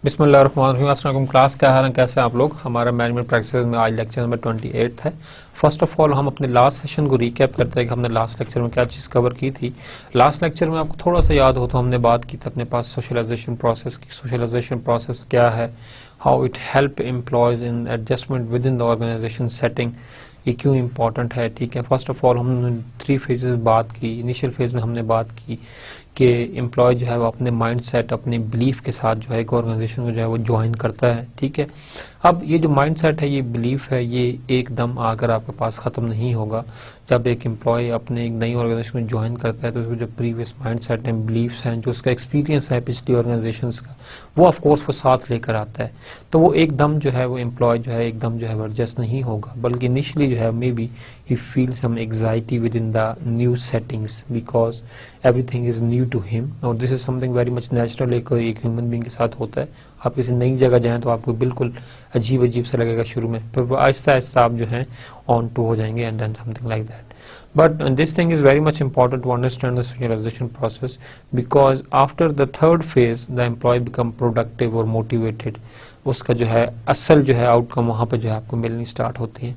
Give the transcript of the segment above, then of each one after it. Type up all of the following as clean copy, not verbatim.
बिस्मिल्लाहिर्रहमानिर्रहीम। अस्सलाम वालेकुम। क्लास क्या हाल है, कैसे हैं आप लोग। हमारा मैनेजमेंट प्रैक्टिसेस में आज लेक्चर नंबर 28 है। फर्स्ट ऑफ ऑल हम अपने लास्ट सेशन को रिकैप करते हैं कि हमने लास्ट लेक्चर में क्या चीज़ कवर की थी। लास्ट लेक्चर में आपको थोड़ा सा याद हो तो हमने बात की थी अपने पास सोशलाइजेशन प्रोसेस की। सोशलाइजेशन प्रोसेस क्या है, how it help employees in adjustment with in the organisation setting, ये क्यों इंपॉर्टेंट है। ठीक है, फर्स्ट ऑफ ऑल हमने 3 फेजेस बात की। इनिशियल फेज में हमने बात की कि एम्प्लॉय जो है वो अपने माइंड सेट, अपने बिलीफ के साथ जो है एक ऑर्गेनाइजेशन को जो है वो ज्वाइन करता है। ठीक है, अब ये जो माइंड सेट है, ये बिलीफ है, ये एकदम आकर आपके पास ख़त्म नहीं होगा। जब एक एम्प्लॉय अपने एक नई ऑर्गेनाइजेशन में ज्वाइन करता है तो उसके जो प्रीवियस माइंड सेट हैं, बिलीफ्स हैं, जो उसका एक्सपीरियंस है पिछली ऑर्गेनाइजेशंस का, वो ऑफ कोर्स वो साथ लेकर आता है। तो वो एकदम जो है वो एम्प्लॉय जो है एकदम जो है एडजस्ट नहीं होगा, बल्कि इनिशियली जो है may be he feel some anxiety with in the new settings because everything is new to him. और this is something very much natural एक ह्यूमन बीइंग के साथ होता है। आप किसी नई जगह जाएं तो आपको बिल्कुल अजीब अजीब सा लगेगा शुरू में, फिर आहिस्ता आहिस्ता आप जो है ऑन टू हो जाएंगे and then something like that. But this thing is very much important to understand the socialization process, because after the third phase the employee become productive or motivated. उसका जो है असल जो है आउटकम वहाँ पर जो है आपको मिलनी स्टार्ट होती है।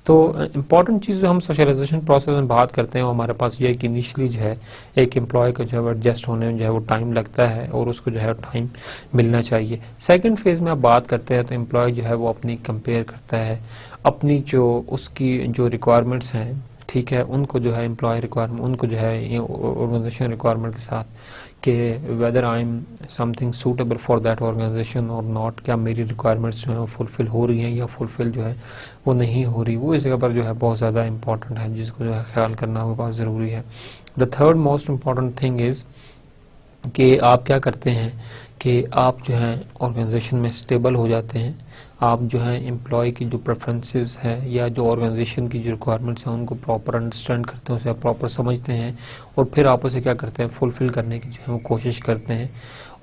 तो इम्पॉर्टेंट चीज़ जो हम सोशलाइजेशन प्रोसेस में बात करते हैं वो हमारे पास ये है कि इनिशियली जो है एक एम्प्लॉय को जो है एडजस्ट होने में जो है वो टाइम लगता है और उसको जो है टाइम मिलना चाहिए। सेकंड फेज में आप बात करते हैं तो एम्प्लॉय जो है वो अपनी कंपेयर करता है अपनी जो उसकी जो रिक्वायरमेंट्स हैं, ठीक है, उनको जो है एम्प्लॉय रिक्वायरमेंट, उनको जो है ऑर्गेनाइजेशन रिक्वायरमेंट के साथ कि whether I am something suitable for that organisation और नॉट, क्या मेरी रिक्वायरमेंट्स जो है वो फुलफिल हो रही हैं या फुलफिल जो है वो नहीं हो रही। वो इस जगह पर जो है बहुत ज़्यादा इंपॉर्टेंट है, जिसको जो है ख्याल करना वो बहुत ज़रूरी है। The third most important thing is कि आप क्या करते हैं कि आप जो है ऑर्गेनाइजेशन में स्टेबल हो जाते हैं। आप जो है एम्प्लॉय की जो प्रेफरेंसेस है या जो ऑर्गेनाइजेशन की जो रिक्वायरमेंट्स हैं उनको प्रॉपर अंडरस्टैंड करते हैं, उसे आप प्रॉपर समझते हैं और फिर आप उसे क्या करते हैं, फुलफिल करने की जो है वो कोशिश करते हैं।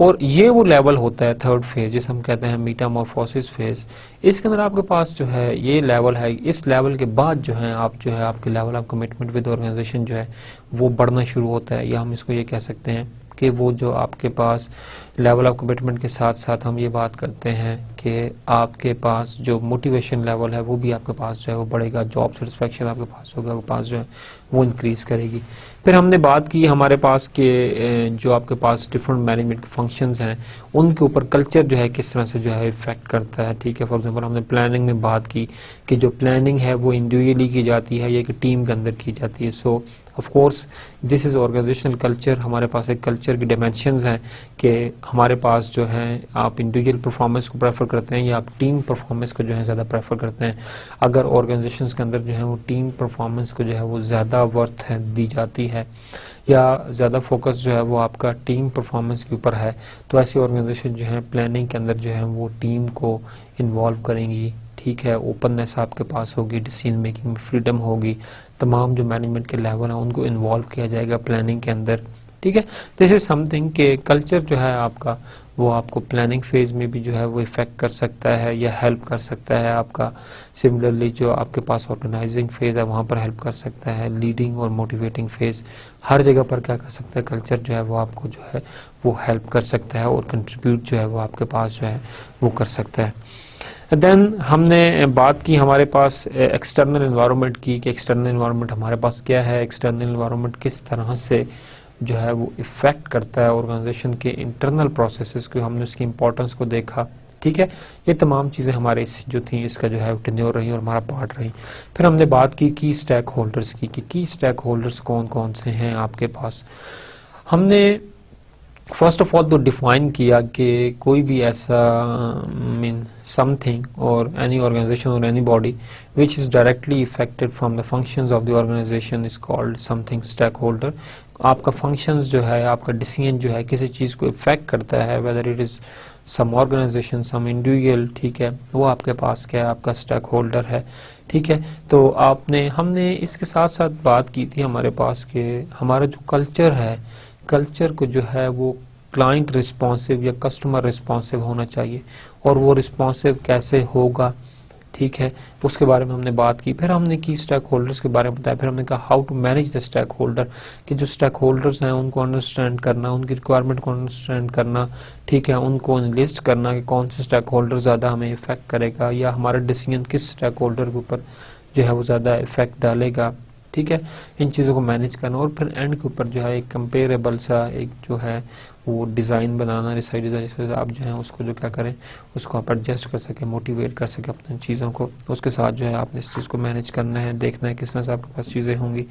और ये वो लेवल होता है थर्ड फेज, जिसे हम कहते हैं मीटामॉर्फोसिस फेज। इसके अंदर आपके पास जो है ये लेवल है। इस लेवल के बाद जो है आप जो है आपके level of commitment with organisation जो है वो बढ़ना शुरू होता है, या हम इसको ये कह सकते हैं कि वो जो आपके पास लेवल ऑफ कमिटमेंट के साथ साथ हम ये बात करते हैं कि आपके पास जो मोटिवेशन लेवल है वो भी आपके पास जो है वो बढ़ेगा। जॉब सेटिस्फेक्शन आपके पास होगा, आपके पास जो है वो इंक्रीज करेगी। फिर हमने बात की हमारे पास के जो आपके पास डिफरेंट मैनेजमेंट के फंक्शंस हैं उनके ऊपर कल्चर जो है किस तरह से जो है इफेक्ट करता है। ठीक है, फॉर एग्जांपल हमने प्लानिंग में बात की कि जो प्लानिंग है वो इंडिविजुअली की जाती है या एक टीम के अंदर की जाती है। So of course this is organisational culture. हमारे पास एक कल्चर की डायमेंशंस हैं कि हमारे पास जो है आप इंडिविजुअल परफॉर्मेंस को प्रेफर करते हैं या आप टीम परफॉर्मेंस को जो है ज़्यादा प्रेफर करते हैं। अगर ऑर्गेनाइजेशंस के अंदर जो है वो टीम परफॉर्मेंस को जो है वो ज़्यादा वर्थ है दी जाती है या ज़्यादा फोकस जो है वो आपका टीम परफॉर्मेंस के ऊपर है, तो ऐसी ऑर्गेनाइजेशन जो है प्लानिंग के अंदर जो है वो टीम को इन्वॉल्व करेंगी। ठीक है, ओपननेस आपके पास होगी, डिसीजन मेकिंग में फ्रीडम होगी, तमाम जो मैनेजमेंट के लेवल हैं उनको इन्वॉल्व किया जाएगा प्लानिंग के अंदर। ठीक है, दिस इज समथिंग कि कल्चर जो है आपका वो आपको प्लानिंग फेज में भी जो है वो इफेक्ट कर सकता है या हेल्प कर सकता है आपका। सिमिलरली जो आपके पास ऑर्गेनाइजिंग फेज है वहाँ पर हेल्प कर सकता है। लीडिंग और मोटिवेटिंग फेज हर जगह पर क्या कर सकता है, कल्चर जो है वो आपको जो है वो हेल्प कर सकता है और कंट्रीब्यूट जो है वो आपके पास जो है वो कर सकता है। देन हमने बात की हमारे पास एक्सटर्नल एनवायरनमेंट की कि एक्सटर्नल एनवायरनमेंट हमारे पास क्या है, एक्सटर्नल एनवायरनमेंट किस तरह से जो है वो इफेक्ट करता है ऑर्गेनाइजेशन के इंटरनल प्रोसेसेस को, हमने उसकी इंपॉर्टेंस को देखा। ठीक है, ये तमाम चीज़ें हमारे जो थी इसका जो है टेन्योर रही और हमारा पार्ट रही। फिर हमने बात की स्टेक होल्डर्स की कि की स्टेक होल्डर्स कौन कौन से हैं आपके पास। हमने फर्स्ट ऑफ ऑल तो डिफाइन किया कि कोई भी ऐसा मीन समथिंग और एनी ऑर्गेनाइजेशन और any body which is directly effected from the functions of the organisation is called something stake holder. आपका फंक्शंस जो है, आपका डिसीजन जो है किसी चीज़ को इफेक्ट करता है, whether it is some organisation some individual, ठीक है, वो आपके पास क्या है, आपका स्टेक होल्डर है। ठीक है, तो हमने इसके साथ साथ बात की थी हमारे पास कि हमारा जो कल्चर है, कल्चर को जो है वो क्लाइंट रिस्पॉन्सिव या कस्टमर रिस्पॉन्सिव होना चाहिए। और वो रिस्पॉन्सिव कैसे होगा, ठीक है, उसके बारे में हमने बात की। फिर हमने की स्टेक होल्डर्स के बारे में बताया। फिर हमने कहा how to manage the stakeholder, कि जो स्टेक होल्डर्स हैं उनको अंडरस्टैंड करना, उनकी रिक्वायरमेंट को अंडरस्टैंड करना, ठीक है, उनको लिस्ट करना कि कौन से स्टेक होल्डर ज़्यादा हमें इफेक्ट करेगा या हमारा डिसीजन किस स्टेक होल्डर के ऊपर जो है वो ज़्यादा इफेक्ट डालेगा, ठीक है, इन चीज़ों को मैनेज करना। और फिर एंड के ऊपर जो है एक कंपेरेबल सा एक जो है वो डिज़ाइन बनाना, रिसाइड डिज़ाइन, जिस वजह से आप जो है उसको जो क्या करें, उसको आप एडजस्ट कर सकें, मोटिवेट कर सकें अपनी चीज़ों को। उसके साथ जो है आपने इस चीज़ को मैनेज करना है, देखना है किस तरह से आपके पास चीज़ें होंगी।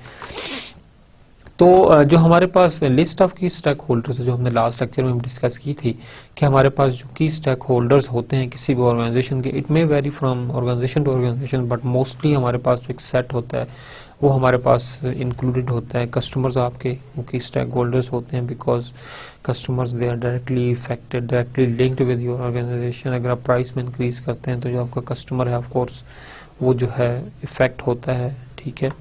तो जो हमारे पास लिस्ट ऑफ की स्टेक होल्डर्स, जो हमने लास्ट लेक्चर में डिस्कस की थी कि हमारे पास जो की स्टेक होल्डर्स होते हैं किसी भी ऑर्गेनाइजेशन के, it may vary from organisation to organisation, but mostly हमारे पास जो एक सेट होता है वो हमारे पास इंक्लूडेड होता है। कस्टमर्स आपके वो की स्टेक होल्डर्स होते हैं, because customers they are directly affected, directly linked with your organisation. अगर आप प्राइस में इंक्रीज करते हैं तो जो आपका कस्टमर है ऑफ कोर्स वो जो है इफेक्ट होता है, ठीक है,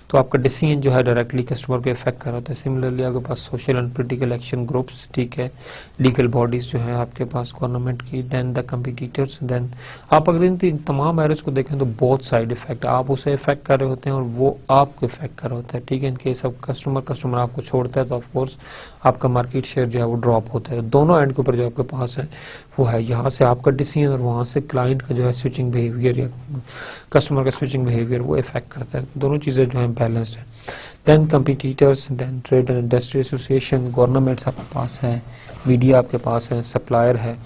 तो आपका डिसीजन जो है डायरेक्टली कस्टमर को इफेक्ट कर रहा होता है। सिमिलरली आपके पास social and political action groups, ठीक है, लीगल बॉडीज जो है आपके पास गवर्नमेंट की, देन द कंपटीटर्स, देन आप अगर इन तमाम एरियाज को देखें तो बहुत साइड इफेक्ट, आप उसे इफेक्ट कर रहे होते हैं और वो आपको इफेक्ट कर रहा होता है, ठीक है। इनके सब कस्टमर आपको छोड़ता है तो ऑफकोर्स आपका मार्केट शेयर जो है वो ड्रॉप होता है। दोनों एंड के ऊपर जो आपके पास है वो है यहाँ से आपका डिसीजन और वहाँ से क्लाइंट का जो है स्विचिंग बिहेवियर या कस्टमर का स्विचिंग बिहेवियर वो इफेक्ट करता है। दोनों चीज़ें जो है बैलेंस्ड है। Then competitors, then trade and industry association, governments आपके पास है, मीडिया आपके पास है, सप्लायर है,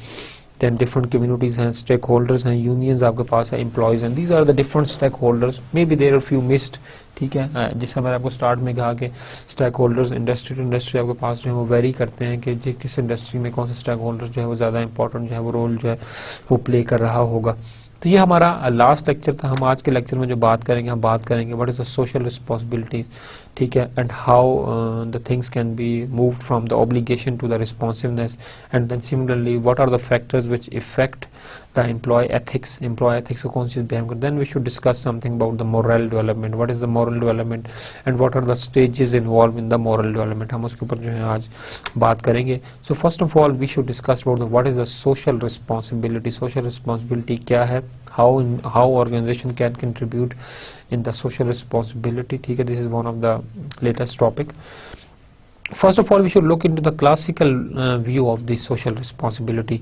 देन डिफरेंट कम्युनिटीज हैं, स्टेक होल्डर्स हैं, यूनियंस आपके पास है, एम्प्लॉयज हैं। These are the different stakeholders, may be there are few missed, ठीक है। जिससे मैंने आपको स्टार्ट में कहा कि stakeholders industry to industry आपके पास जो है वो वेरी करते हैं कि किस इंडस्ट्री में कौन से स्टेक होल्डर्स जो है वो ज़्यादा इंपॉर्टेंट जो है वो रोल जो है वो प्ले कर रहा होगा। तो ये हमारा लास्ट लेक्चर था। हम आज के लेक्चर में जो बात करेंगे, हम बात करेंगे what is the social responsibilities, ठीक है, and how the things can be move from the obligation to the responsiveness, and then similarly what are the factors which affect the employ ethics, employee ethics को कौन सी behave कर। Then we should discuss something about the moral development, what is the moral development and what are the stages involve in the moral development, हम उसके ऊपर जो है आज बात करेंगे। So first of all we should discuss about what is the social responsibility. Social responsibility क्या है, how organization can contribute in the social responsibility, ठीक है, this is one of the latest topic. First of all, we should look into the classical view of the social responsibility.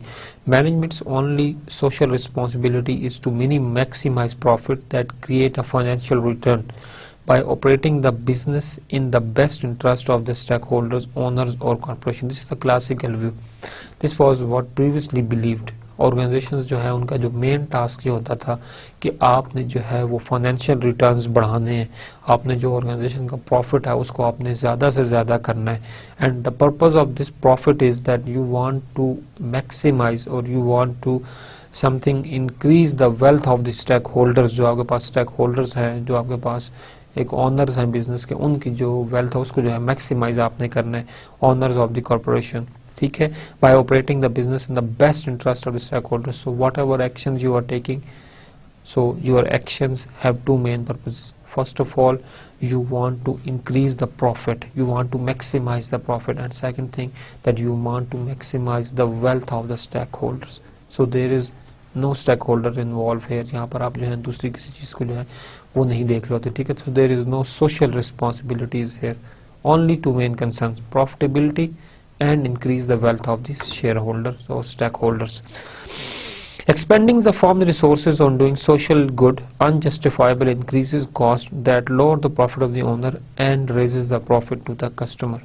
Management's only social responsibility is to maximize profit that create a financial return by operating the business in the best interest of the stakeholders, owners or corporation. This is the classical view. This was what previously believed. Organisations जो है उनका जो main task जो होता था कि आपने जो है वो फाइनेंशियल रिटर्न्स बढ़ाने हैं, आपने जो ऑर्गेनाइजेशन का प्रॉफिट है उसको आपने ज़्यादा से ज़्यादा करना है, and the purpose of this profit is that you want to maximize और you want to something increase the wealth of the stakeholders. जो आपके पास स्टेक होल्डर्स हैं, जो आपके पास एक ऑनर्स हैं बिजनेस के, उनकी जो वेल्थ है उसको जो है मैक्सिमाइज आपने करना है, ऑनर्स ऑफ द कॉर्पोरेशन, ठीक है, by operating the business in the best interest of the stakeholders. So whatever actions you are taking, so your actions have two main purposes. First of all, you want to increase the profit, you want to maximize the profit, and second thing that you want to maximize the wealth of the stakeholders. So there is no stakeholder involved here, यहाँ पर आप जो है दूसरी किसी चीज़ को जो है वो नहीं देख रहे होते, ठीक है। So there is no social responsibilities here, only two main concerns, profitability and increase the wealth of the shareholders or stakeholders. Expending the firm's resources on doing social good unjustifiably increases cost that lower the profit of the owner and raises the profit to the customer.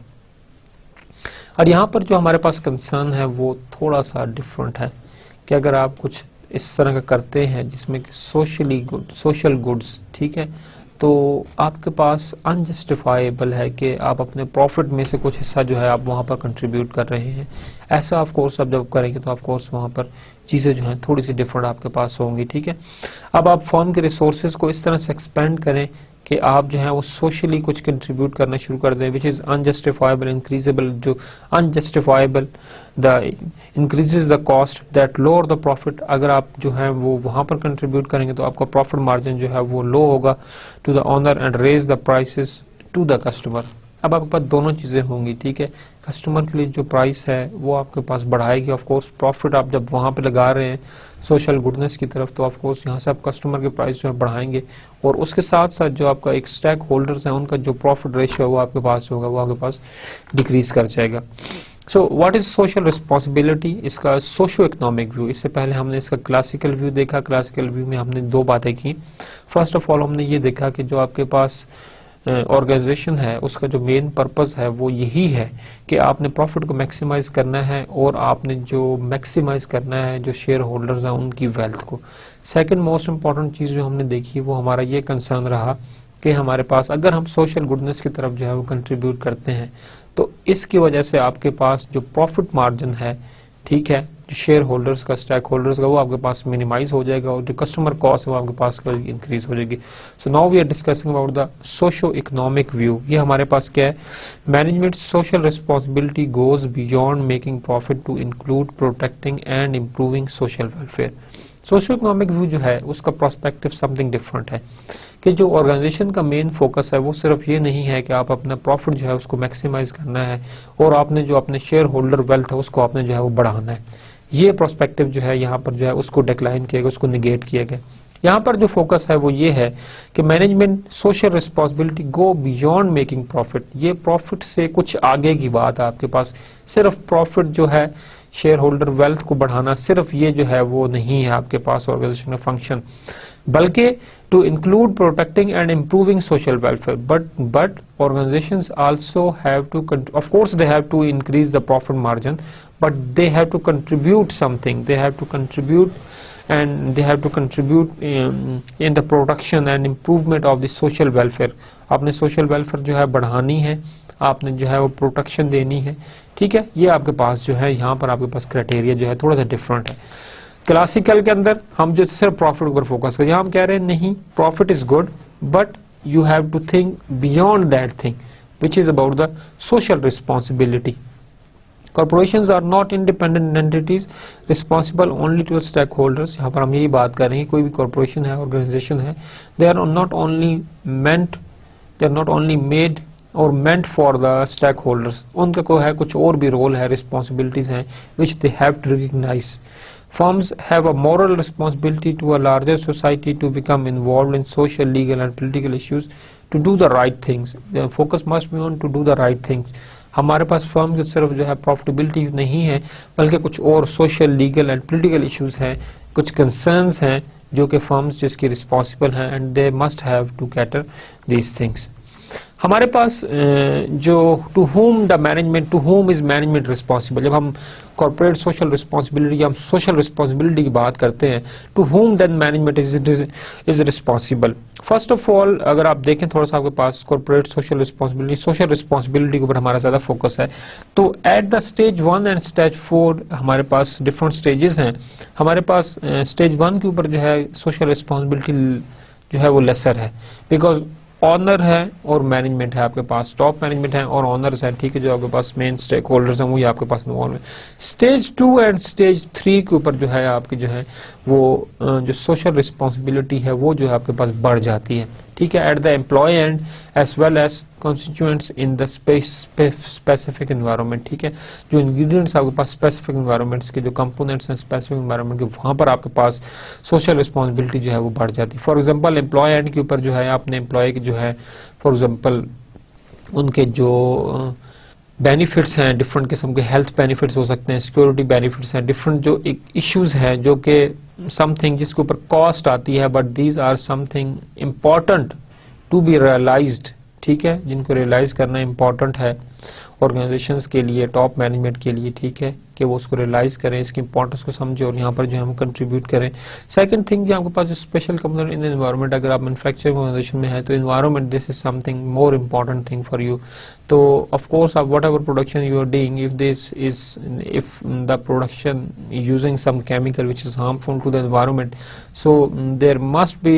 और यहाँ पर जो हमारे पास concern है वो थोड़ा सा different है कि अगर आप कुछ इस तरह का करते हैं जिसमें कि सोशल गुड्स, ठीक है, तो आपके पास अनजस्टिफाइबल है कि आप अपने प्रॉफिट में से कुछ हिस्सा जो है आप वहाँ पर कंट्रीब्यूट कर रहे हैं। ऐसा ऑफ कोर्स आप जब करेंगे तो ऑफ कोर्स वहाँ पर चीज़ें जो हैं थोड़ी सी डिफरेंट आपके पास होंगी, ठीक है। अब आप फर्म के रिसोर्सेज को इस तरह से एक्सपेंड करें कि आप जो है वो सोशली कुछ कंट्रीब्यूट करना शुरू कर दें, विच इज़ अनजस्टिफाइबल इंक्रीजेबल, जो unjustifiable the increases the cost that lower the profit. अगर आप जो है वो वहाँ पर कंट्रीब्यूट करेंगे तो आपका प्रॉफिट मार्जिन जो है वो लो होगा to the owner and raise the prices to the customer. अब आपके पास दोनों चीजें होंगी, ठीक है। कस्टमर के लिए जो प्राइस है वो आपके पास बढ़ाएगी, ऑफ कोर्स प्रॉफिट आप जब वहां पे लगा रहे हैं सोशल गुडनेस की तरफ, तो ऑफ कोर्स यहाँ से आप कस्टमर के प्राइस जो है बढ़ाएंगे, और उसके साथ साथ जो आपका एक स्टेक होल्डर्स है उनका जो प्रॉफिट रेशियो है वो आपके पास होगा, वो आपके पास डिक्रीज कर जाएगा। So what is social responsibility, इसका सोशो इकोनॉमिक व्यू। इससे पहले हमने इसका क्लासिकल व्यू देखा। क्लासिकल व्यू में हमने दो बातें की। फर्स्ट ऑफ ऑल हमने ये देखा कि जो आपके पास ऑर्गेनाइजेशन है उसका जो मेन पर्पस है वो यही है कि आपने प्रॉफिट को मैक्सिमाइज करना है और आपने जो मैक्सिमाइज करना है जो शेयर होल्डर्स हैं उनकी वेल्थ को। सेकंड मोस्ट इंपॉर्टेंट चीज जो हमने देखी वो हमारा ये कंसर्न रहा कि हमारे पास अगर हम सोशल गुडनेस की तरफ जो है वो कंट्रीब्यूट करते हैं तो इसकी वजह से आपके पास जो प्रॉफिट मार्जिन है, ठीक है, जो शेयर होल्डर्स का, स्टेक होल्डर्स का, वो आपके पास मिनिमाइज हो जाएगा और जो कस्टमर कॉस्ट है वो आपके पास इंक्रीज हो जाएगी। So now we are discussing about the socio economic view. ये हमारे पास क्या है, management social responsibility goes beyond making profit to include protecting and improving social welfare. Socio economic view जो है उसका प्रोस्पेक्टिव समथिंग डिफरेंट है कि जो ऑर्गेनाइजेशन का मेन फोकस है वो सिर्फ ये नहीं है कि आप अपना प्रॉफिट जो है उसको मैक्सिमाइज करना है और आपने जो अपने शेयर होल्डर वेल्थ है उसको आपने जो है वो बढ़ाना है। ये प्रोस्पेक्टिव जो है यहाँ पर जो है उसको डिक्लाइन किया गया, उसको निगेट किया गया। यहाँ पर जो फोकस है वो ये है कि management social responsibility go beyond making profit. ये प्रॉफिट से कुछ आगे की बात है आपके पास। सिर्फ प्रॉफिट जो है, शेयर होल्डर वेल्थ को बढ़ाना, सिर्फ ये जो है वो नहीं है आपके पास ऑर्गेनाइजेशन का फंक्शन, बल्कि to include protecting and improving social welfare, but organizations also have to, of course they have to increase the profit margin, but they have to contribute something. They have to contribute and they have to contribute in the production and improvement of the social welfare. आपने social welfare जो है बढ़ानी है, आपने जो है वो protection देनी है, ठीक है। ये आपके पास जो है यहाँ पर आपके पास क्राइटेरिया जो है थोड़ा सा डिफरेंट है। क्लासिकल के अंदर हम जो सिर्फ प्रॉफिट पर फोकस करें, यहाँ हम कह रहे हैं नहीं, profit is good but you have to think beyond that thing which is about the social responsibility. Corporations are not independent entities responsible only to stakeholders. यहाँ पर हम यही बात कर रहे हैं, कोई भी कॉर्पोरेशन है, ऑर्गेनाइजेशन है, they are not only made और meant for the stakeholders. उनका कोई है कुछ और भी रोल है, रिस्पॉन्सिबिलिटीज हैं which they have to recognize. Firms have a moral responsibility to a larger society to become involved in social, legal and political issues to do the right things. The focus must be on to do the right things. हमारे पास firm की सिर्फ जो है profitability नहीं है बल्कि कुछ और social, legal and political issues हैं, कुछ कंसर्न्स हैं जो कि फर्म्स जिसकी रिस्पॉन्सिबल हैं and they must have to cater these things. हमारे पास जो to whom is management responsible, जब हम कॉर्पोरेट सोशल रिस्पॉन्सिबिलिटी या हम सोशल रिस्पॉन्सिबिलिटी की बात करते हैं, to whom then management is responsible. First of all अगर आप देखें थोड़ा सा आपके पास कॉर्पोरेट सोशल रिस्पॉन्सिबिलिटी के ऊपर हमारा ज्यादा फोकस है, तो at the stage 1 and stage 4 हमारे पास डिफरेंट स्टेजेस हैं। हमारे पास स्टेज 1 के ऊपर जो है सोशल रिस्पॉन्सिबिलिटी जो है वो लेसर है, बिकॉज ऑनर है और मैनेजमेंट है, आपके पास टॉप मैनेजमेंट है और ऑनर्स हैं, ठीक है, जो आपके पास मेन स्टेक होल्डर्स हैं वो ही आपके पास इन्वॉल्व है। स्टेज 2 एंड स्टेज 3 के ऊपर जो है आपकी जो है वो जो सोशल रिस्पॉन्सिबिलिटी है वो जो है आपके पास बढ़ जाती है, ठीक है, at the employee and as well as constituents in the specific environment, ठीक है। जो इंग्रेडिएंट्स आपके पास स्पेसिफिक एनवायरनमेंट्स के जो कंपोनेंट्स हैं स्पेसिफिक एनवायरनमेंट के, वहां पर आपके पास सोशल रिस्पॉन्सिबिलिटी जो है वो बढ़ जाती है। फॉर एग्जांपल एम्प्लॉय एंड के ऊपर जो है आपने एम्प्लॉय की जो है फॉर एग्जांपल उनके जो बेनिफिट्स हैं, डिफरेंट किस्म के हेल्थ बेनिफिट्स हो सकते हैं, सिक्योरिटी बेनिफिट्स हैं, डिफरेंट जो इश्यूज हैं जो कि समथिंग जिसके ऊपर कॉस्ट आती है, but these are something important to be realised, ठीक है, जिनको रियलाइज करना इम्पॉर्टेंट है ऑर्गेनाइजेशंस के लिए, टॉप मैनेजमेंट के लिए, ठीक है, कि वो उसको रियलाइज करें, इसकी इंपॉर्टेंस को समझे और यहाँ पर जो हम कंट्रीब्यूट करें। सेकंड थिंग जो आपके पास जो स्पेशल कंपोनेंट इन एनवायरनमेंट, अगर आप मैन्युफैक्चरिंग ऑर्गेनाइजेशन में है तो environment this is something more important thing for you. तो ऑफ कोर्स आप whatever production you are doing, if the production is using some chemical which is harmful to the environment, so there must be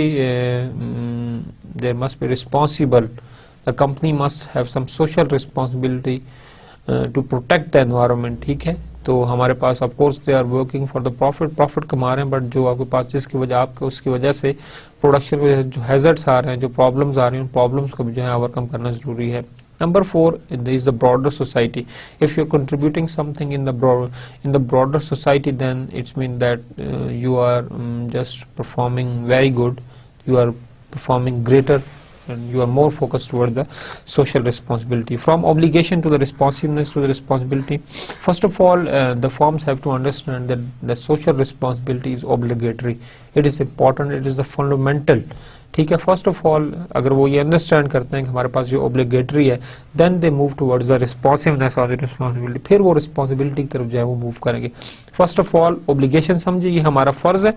responsible, the company must have some social responsibility to protect the environment, ठीक है। तो हमारे पास of course they are working for the profit कमा रहे हैं, but जो आपके पास जिसकी वजह आपके उसकी वजह से प्रोडक्शन की वजह से जो हैजर्ड्स आ रहे हैं, जो प्रॉब्लम्स आ रही हैं, उन प्रॉब्लम्स को भी जो है ओवरकम करना जरूरी है। Number 4 is the broader society. If you're contributing something in the broader society, then it's mean that you are just performing very good, you are performing greater, and you are more focused toward the social responsibility. From obligation to the responsiveness to the responsibility, first of all the firms have to understand that the social responsibility is obligatory, it is important, it is the fundamental. ठीक है, first of all अगर वो ये understand करते हैं कि हमारे पास जो ऑब्लिगेटरी है, then they move towards the responsiveness और रिस्पॉन्सिबिलिटी, फिर वो रिस्पॉन्सिबिलिटी की तरफ जो है वो मूव करेंगे. फर्स्ट ऑफ ऑल ऑब्लिगेशन समझिए, ये हमारा फर्ज है,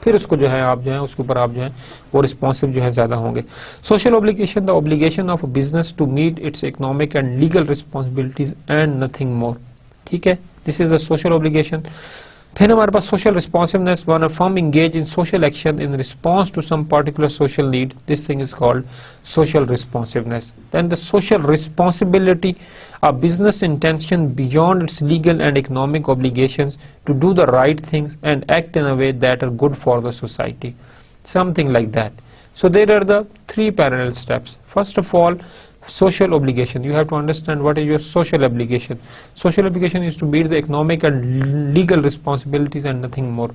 फिर उसको जो है आप जो है उसके ऊपर आप जो है वो रिस्पॉन्सिव जो है ज्यादा होंगे. Social obligation, the obligation of business to meet its economic and legal responsibilities and nothing more. ठीक है, this is the social obligation. फिर हमारे पास social responsiveness, when a firm engage in social action in response to some particular social need, this thing is called social responsiveness. Then the social responsibility, a business intention beyond its legal and economic obligations to do the right things and act in a way that are good for the society, something like that. So there are the three parallel steps. First of all, social obligation. You have to understand what is your social obligation. Social obligation is to meet the economic and legal responsibilities and nothing more.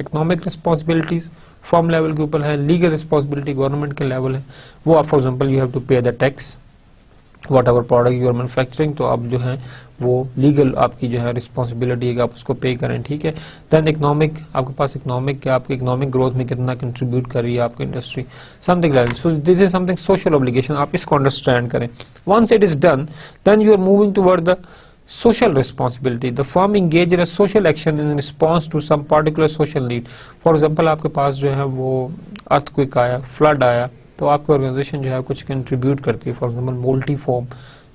Economic responsibilities firm level के ऊपर है, legal responsibility government के level है. वो आप for example you have to pay the tax whatever product you are manufacturing, तो आप जो है वो लीगल आपकी जो है रिस्पॉन्सिबिलिटी है कि आप उसको पे करें. ठीक है. देन इकोनॉमिक, आपके पास इकोनॉमिक क्या, आपके इकोनॉमिक ग्रोथ में कितना कंट्रीब्यूट कर रही है आपकी industry, something like. So this is something social obligation. आप इसको अंडरस्टैंड करें. Once it is done, then you are moving toward the social responsibility. The firm engage in a social action in response to some particular social need. For example, आपके पास जो है वो earthquake आया, flood आया, तो आपकी ऑर्गेनाइजेशन जो है कुछ कंट्रीब्यूट करती है. फॉर एग्जाम्पल मोल्टी फॉर्म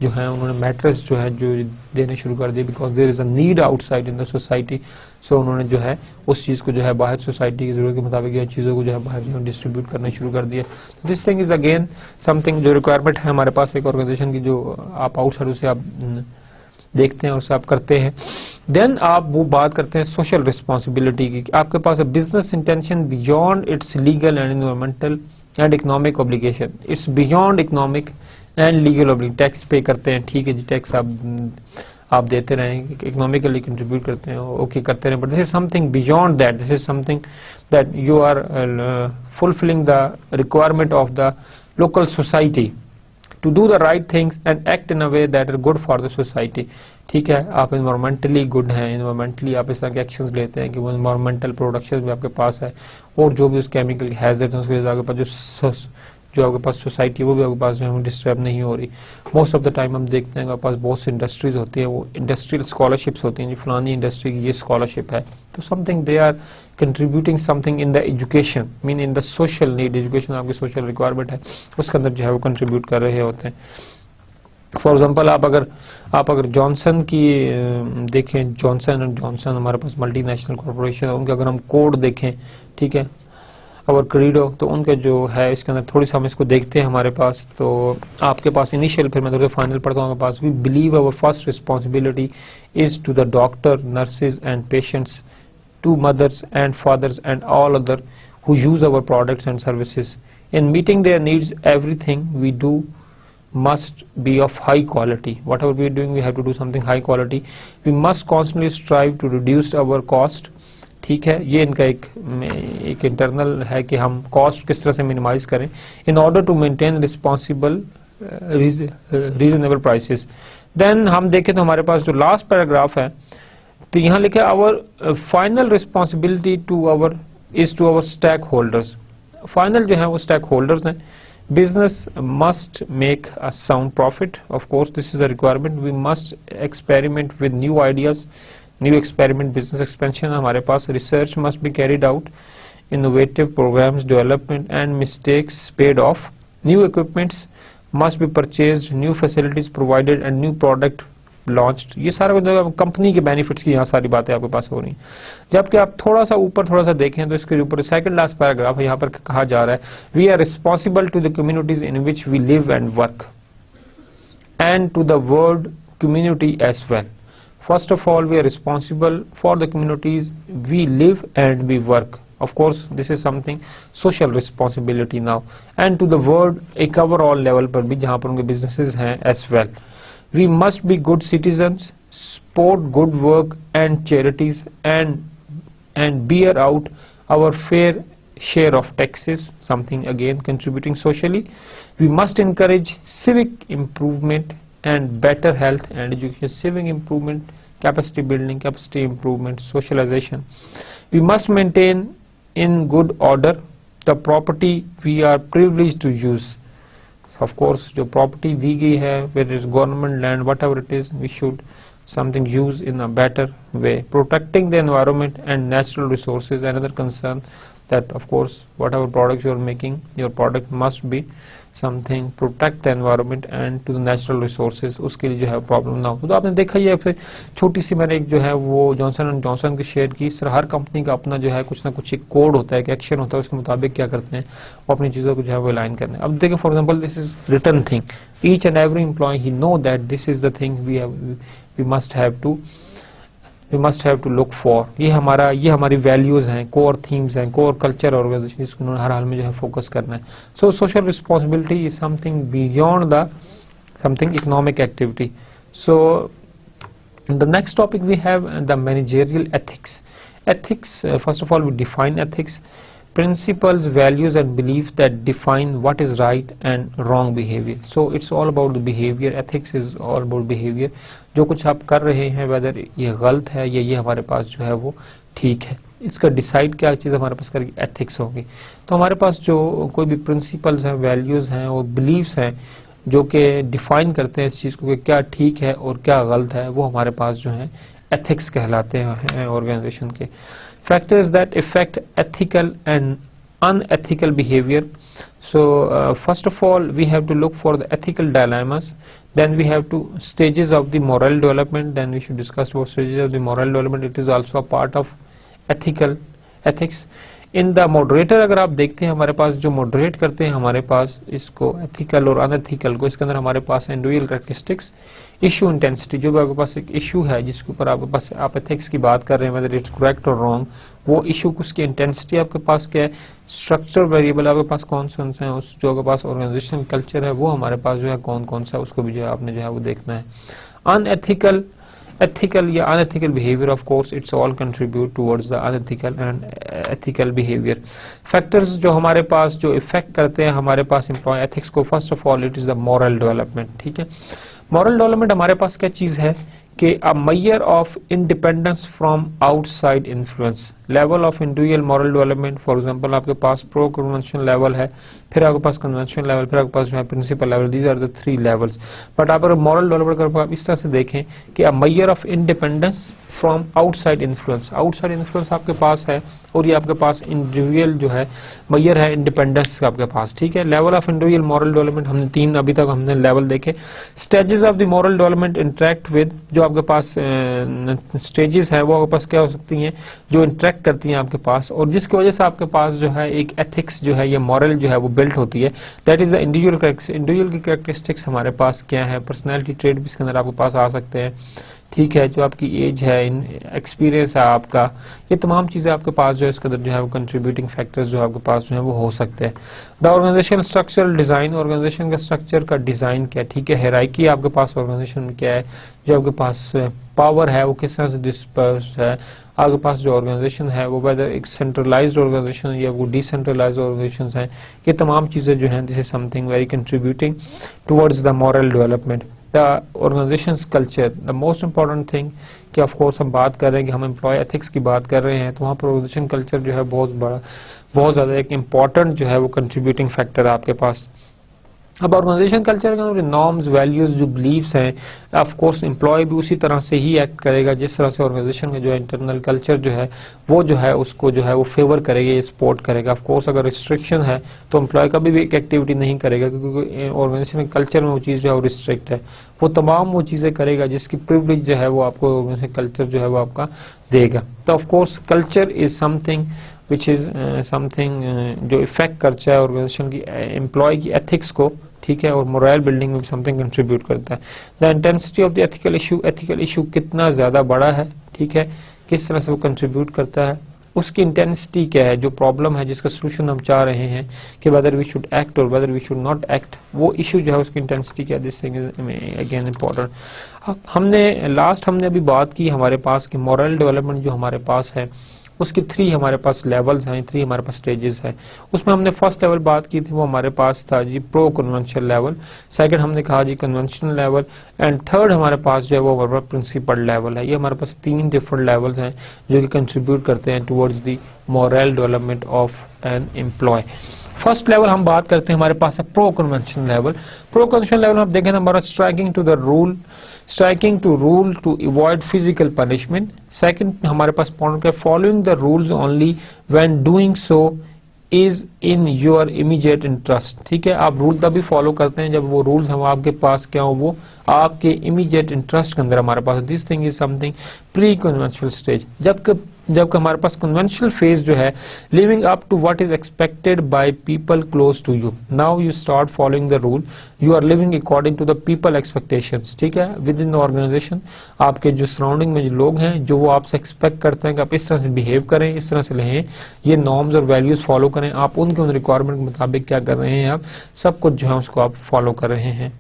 जो है उन्होंने मैट्रेस जो है जो देने शुरू कर दिए, because there is a need outside in the society. So उन्होंने जो है उस चीज़ को जो है बाहर सोसाइटी की जरूरत के मुताबिक ये चीज़ों को जो है बाहर जो है डिस्ट्रीब्यूट करना शुरू कर दिया. तो this thing is again something जो रिक्वायरमेंट है हमारे पास एक ऑर्गेनाइजेशन की, जो आप आउटसाइड से आप देखते हैं और उसे आप करते हैं. देन आप वो बात करते हैं सोशल रिस्पॉन्सिबिलिटी की. आपके पास business intention beyond its legal and environmental and economic obligation. It's beyond economic and legal obligation. Tax पे करते हैं, ठीक है जी, टैक्स आप देते रहें, इकोनॉमिकली कंट्रीब्यूट करते हैं, ओके करते रहें, but this is something beyond that. This is something that you are fulfilling the requirement of the local society to do the right things and act in a way that are good for the society. ठीक है, आप environmentally good हैं, environmentally आप इस तरह के actions लेते हैं कि वो environmental प्रोडक्शन भी आपके पास है, और जो भी उस केमिकल की हैजर्ड उसके आपके पास जो आपके पास सोसाइटी वो भी आपके पास जो है डिस्टर्ब नहीं हो रही. मोस्ट ऑफ द टाइम हम देखते हैं कि आपके पास बहुत सी इंडस्ट्रीज होती हैं, वो इंडस्ट्रियल स्कॉलरशिप्स होती हैं, जो फलानी इंडस्ट्री की ये स्कॉलरशिप है, तो something they are contributing something in the education, mean in the social need. Education आपकी सोशल रिक्वायरमेंट है, उसके अंदर जो है वो कंट्रीब्यूट कर रहे होते हैं. फॉर एग्जाम्पल आप अगर जॉनसन की देखें, जॉनसन एंड जॉनसन हमारे पास मल्टीनेशनल कॉर्पोरेशन है, उनके अगर हम कोड देखें, ठीक है, और क्रीडो, तो उनके जो है इसके अंदर थोड़ी सा हम इसको देखते हैं हमारे पास. तो आपके पास इनिशियल, फिर मैं थोड़ा फाइनल पढ़ता हूँ. आपके पास we believe our first responsibility is to the doctor, nurses and patients, to mothers and fathers and all other who use our products and services. In meeting their needs, everything we do must be of high quality. Whatever we are doing, we have to do something high quality. We must constantly strive to reduce our cost. ठीक है, ये इनका एक internal है कि हम cost किस तरह से मिनिमाइज करें in order to maintain responsible reasonable prices. Then हम देखें तो हमारे पास जो लास्ट पैराग्राफ है, तो यहाँ लिखा है our final responsibility to our stakeholders. Final जो है वो स्टेक होल्डर्स हैं. Business must make a sound profit, of course this is a requirement. We must experiment with new ideas, new experiment, business expansion हमारे पास. Research must be carried out, innovative programs development and mistakes paid off. New equipments must be purchased, new facilities provided and new product launched. ये सारा company के benefits की यहाँ सारी बातें आपके पास हो रही हैं. जबकि आप थोड़ा सा ऊपर थोड़ा सा देखें तो इसके ऊपर सेकंड लास्ट पैराग्राफ है, यहाँ पर कहा जा रहा है we are responsible to the communities in which we live and work and to the world community as well. First of all we are responsible for the communities we live and we work. Of course, this is something social responsibility now. And to the world, एक overall level पर भी जहाँ पर उनके businesses हैं as well. We must be good citizens, support good work and charities, and bear out our fair share of taxes, something again contributing socially. We must encourage civic improvement and better health and education. Civic improvement, capacity building, capacity improvement, socialization. We must maintain in good order the property we are privileged to use. Of course, जो property दी गई है, whether it's government land, whatever it is, we should something use in a better way. Protecting the environment and natural resources, another concern that of course whatever products you are making, your product must be something protect the environment and to the natural resources. उसके लिए जो है problem ना हो. तो आपने देखा ही है, फिर छोटी सी मैंने एक जो है वो जॉनसन एंड जॉनसन की शेयर की. इस तरह हर कंपनी का अपना जो है कुछ ना कुछ एक कोड होता है, एक एक्शन होता है, उसके मुताबिक क्या करते हैं वो अपनी चीज़ों को जो है वो अलाइन करना है. अब देखिए for example this is written thing. Each and every employee he know that this is the thing we must have to look for. ये हमारी वैल्यूज हैं, कोर थीम्स हैं, कोर कल्चर ऑर्गेनाइजेशन, इसको उन्होंने हर हाल में जो है फोकस करना है. So social responsibility is something beyond the something economic activity. So the next topic we have the managerial ethics. Ethics, first of all, we define ethics: principles, values and beliefs that define what is right and wrong behavior. So it's all about the behavior. Ethics is all about behavior. जो कुछ आप कर रहे हैं, whether ये गलत है या ये हमारे पास जो है वो ठीक है, इसका डिसाइड क्या चीज़ हमारे पास करेगी, एथिक्स होगी. तो हमारे पास जो कोई भी प्रिंसिपल्स हैं, वैल्यूज हैं और बिलीव्स हैं जो कि डिफाइन करते हैं इस चीज़ को कि क्या ठीक है और क्या गलत है, वो हमारे पास जो है ethics कहलाते हैं organization के. Factors that affect ethical and unethical behavior. So first of all, we have to look for the ethical dilemmas. Then we have to stages of the moral development. Then we should discuss about stages of the moral development. It is also a part of ethics. In the moderator अगर आप देखते हैं, हमारे पास जो moderate करते हैं हमारे पास इसको एथिकल और अनएथिकल को, इसके अंदर हमारे पास इंडिविजुअल कैरेक्टरिस्टिक्स, इशू इंटेंसिटी. जो भी आपके पास एक इशू है जिसके ऊपर आपके पास आप एथिक्स की बात कर रहे हैं, वेदर इट्स करेक्ट और रॉन्ग, वो इशू उसकी इंटेंसिटी आपके पास क्या है, स्ट्रक्चर वेरिएबल आपके पास कौन से हैं, उस जो आपके पास ऑर्गेनाइजेशन कल्चर है वो हमारे पास जो है कौन कौन सा है, उसको भी जो है आपने जो है वो देखना है. अनएथिकल, ethical या unethical behavior, of course it's all contribute towards the unethical and ethical behavior. Factors जो हमारे पास जो इफेक्ट करते हैं हमारे पास employee ethics को, first of all it is the moral development. ठीक है, moral development हमारे पास क्या चीज है कि a measure of independence from outside influence. level of individual moral development, for example आपके पास pro conventional level है, फिर आपके पास conventional level, फिर आपके पास जो है principal level. these are the 3 levels. but आप अगर moral development कर आप इस तरह से देखें कि a measure of independence from outside influence आपके पास है, और ये आपके पास इंडिविजुअल जो है मेजर है इंडिपेंडेंस का आपके पास. ठीक है, level of individual moral development हमने 3 अभी तक हमने लेवल देखे. Stages of the moral development interact with, जो आपके पास स्टेजेस है वो आपके पास क्या हो सकती हैं, जो इंटरेक्ट करती हैं आपके पास, और जिसकी वजह से आपके पास जो है एक एथिक्स जो है ये मॉरल जो है वो बिल्ट होती है. दैट इज द इंडिविजुअल की कैरेक्टरिस्टिक्स हमारे पास क्या है, पर्सनैलिटी ट्रेट भी इसके अंदर आपके पास आ सकते हैं. ठीक है, जो आपकी एज है, एक्सपीरियंस है आपका, ये तमाम चीज़ें आपके पास जो है इसके अंदर जो है वो कंट्रीब्यूटिंग फैक्टर्स जो आपके पास जो है वो हो सकते हैं. The organisation structural design, organisation का स्ट्रक्चर का डिज़ाइन क्या है. ठीक है, हायरार्की आपके पास ऑर्गेनाइजेशन में क्या है, जो आपके पास पावर है वो किस तरह से डिस्पर्स्ड है, आपके पास जो ऑर्गेनाइजेशन है वो वेदर एक सेंट्रलाइज्ड ऑर्गेनाइजेशन या वो डिसेंट्रलाइज्ड ऑर्गेनाइजेशन है, ये तमाम चीज़ें जो हैं this is something very contributing towards the moral development. The organisations culture, the most important thing कि ऑफ कोर्स हम बात कर रहे हैं कि हम एम्प्लॉय एथिक्स की बात कर रहे हैं, तो वहाँ पर ऑर्गेनाइजेशन कल्चर जो है बहुत ज़्यादा एक इम्पॉर्टेंट जो है वो कंट्रीब्यूटिंग फैक्टर है आपके पास. अब ऑर्गेनाइजेशन कल्चर के अंदर नॉर्म्स, वैल्यूज, जो बिलीव्स हैं, ऑफ कोर्स एम्प्लॉय भी उसी तरह से ही एक्ट करेगा जिस तरह से ऑर्गेनाइजेशन का जो है इंटरनल कल्चर जो है वो जो है उसको जो है वो फेवर करेगा, ये सपोर्ट करेगा. ऑफ कोर्स अगर रिस्ट्रिक्शन है तो एम्प्लॉय कभी भी एक एक्टिविटी नहीं करेगा, क्योंकि ऑर्गेनाइजेशन कल्चर में वो चीज़ जो है वो रिस्ट्रिक्ट है, वो तमाम वो चीज़ें करेगा जिसकी प्रिविलेज जो है वो आपको ऑर्गेनाइजेशन कल्चर जो है वो आपका देगा. तो of course culture is something which is something जो इफेक्ट करता है ऑर्गेनाइजेशन की एम्प्लॉय की एथिक्स को. ठीक है, और मोरल बिल्डिंग में भी समथिंग कंट्रीब्यूट करता है. The intensity of the ethical issue कितना ज्यादा बड़ा है, ठीक है, किस तरह से वो कंट्रीब्यूट करता है. उसकी इंटेंसिटी क्या है, जो प्रॉब्लम है जिसका सोल्यूशन हम चाह रहे हैं कि वेदर वी शुड एक्ट और whether we should not act, वो इशू जो है उसकी इंटेंसिटी क्या, this thing is again important. हमने अभी बात की हमारे पास कि मॉरल डेवलपमेंट जो हमारे पास है उसकी 3 हमारे पास लेवल्स हैं, 3 हमारे पास स्टेजेस हैं। उसमें हमने फर्स्ट लेवल बात की थी, वो हमारे पास था जी प्रो कन्वेंशनल लेवल, सेकंड हमने कहा जी कन्वेंशनल लेवल, एंड थर्ड हमारे पास जो है वो हमारे प्रिंसिपल लेवल है। ये हमारे पास 3 डिफरेंट लेवल्स हैं जो कि कंट्रीब्यूट करते हैं towards the moral development of an employee. First level हम बात करते हैं, हमारे पास है preconventional level. Preconventional level हम देखें हमारा striking to rule to avoid physical punishment. Second हमारे पास पॉइंट है following the rules only when doing so is in your immediate interest. ठीक है, आप रूल तभी फॉलो करते हैं जब वो रूल्स हम आपके पास क्या हो, वो आपके इमीडिएट इंटरेस्ट के अंदर हमारे पास। This thing is something pre conventional stage. जबकि हमारे पास कन्वेंशनल फेज जो है living up to what is expected by people close to you. Now you start following the rule, you are living according to the people expectations. ठीक है, with in the organisation आपके जो surrounding में जो लोग हैं जो वो आपसे एक्सपेक्ट करते हैं कि आप इस तरह से बिहेव करें, इस तरह से रहें, ये नॉर्म्स और वैल्यूज फॉलो करें, आप उनके उन रिक्वायरमेंट के मुताबिक क्या कर रहे हैं, आप सब कुछ जो है उसको आप फॉलो कर रहे हैं।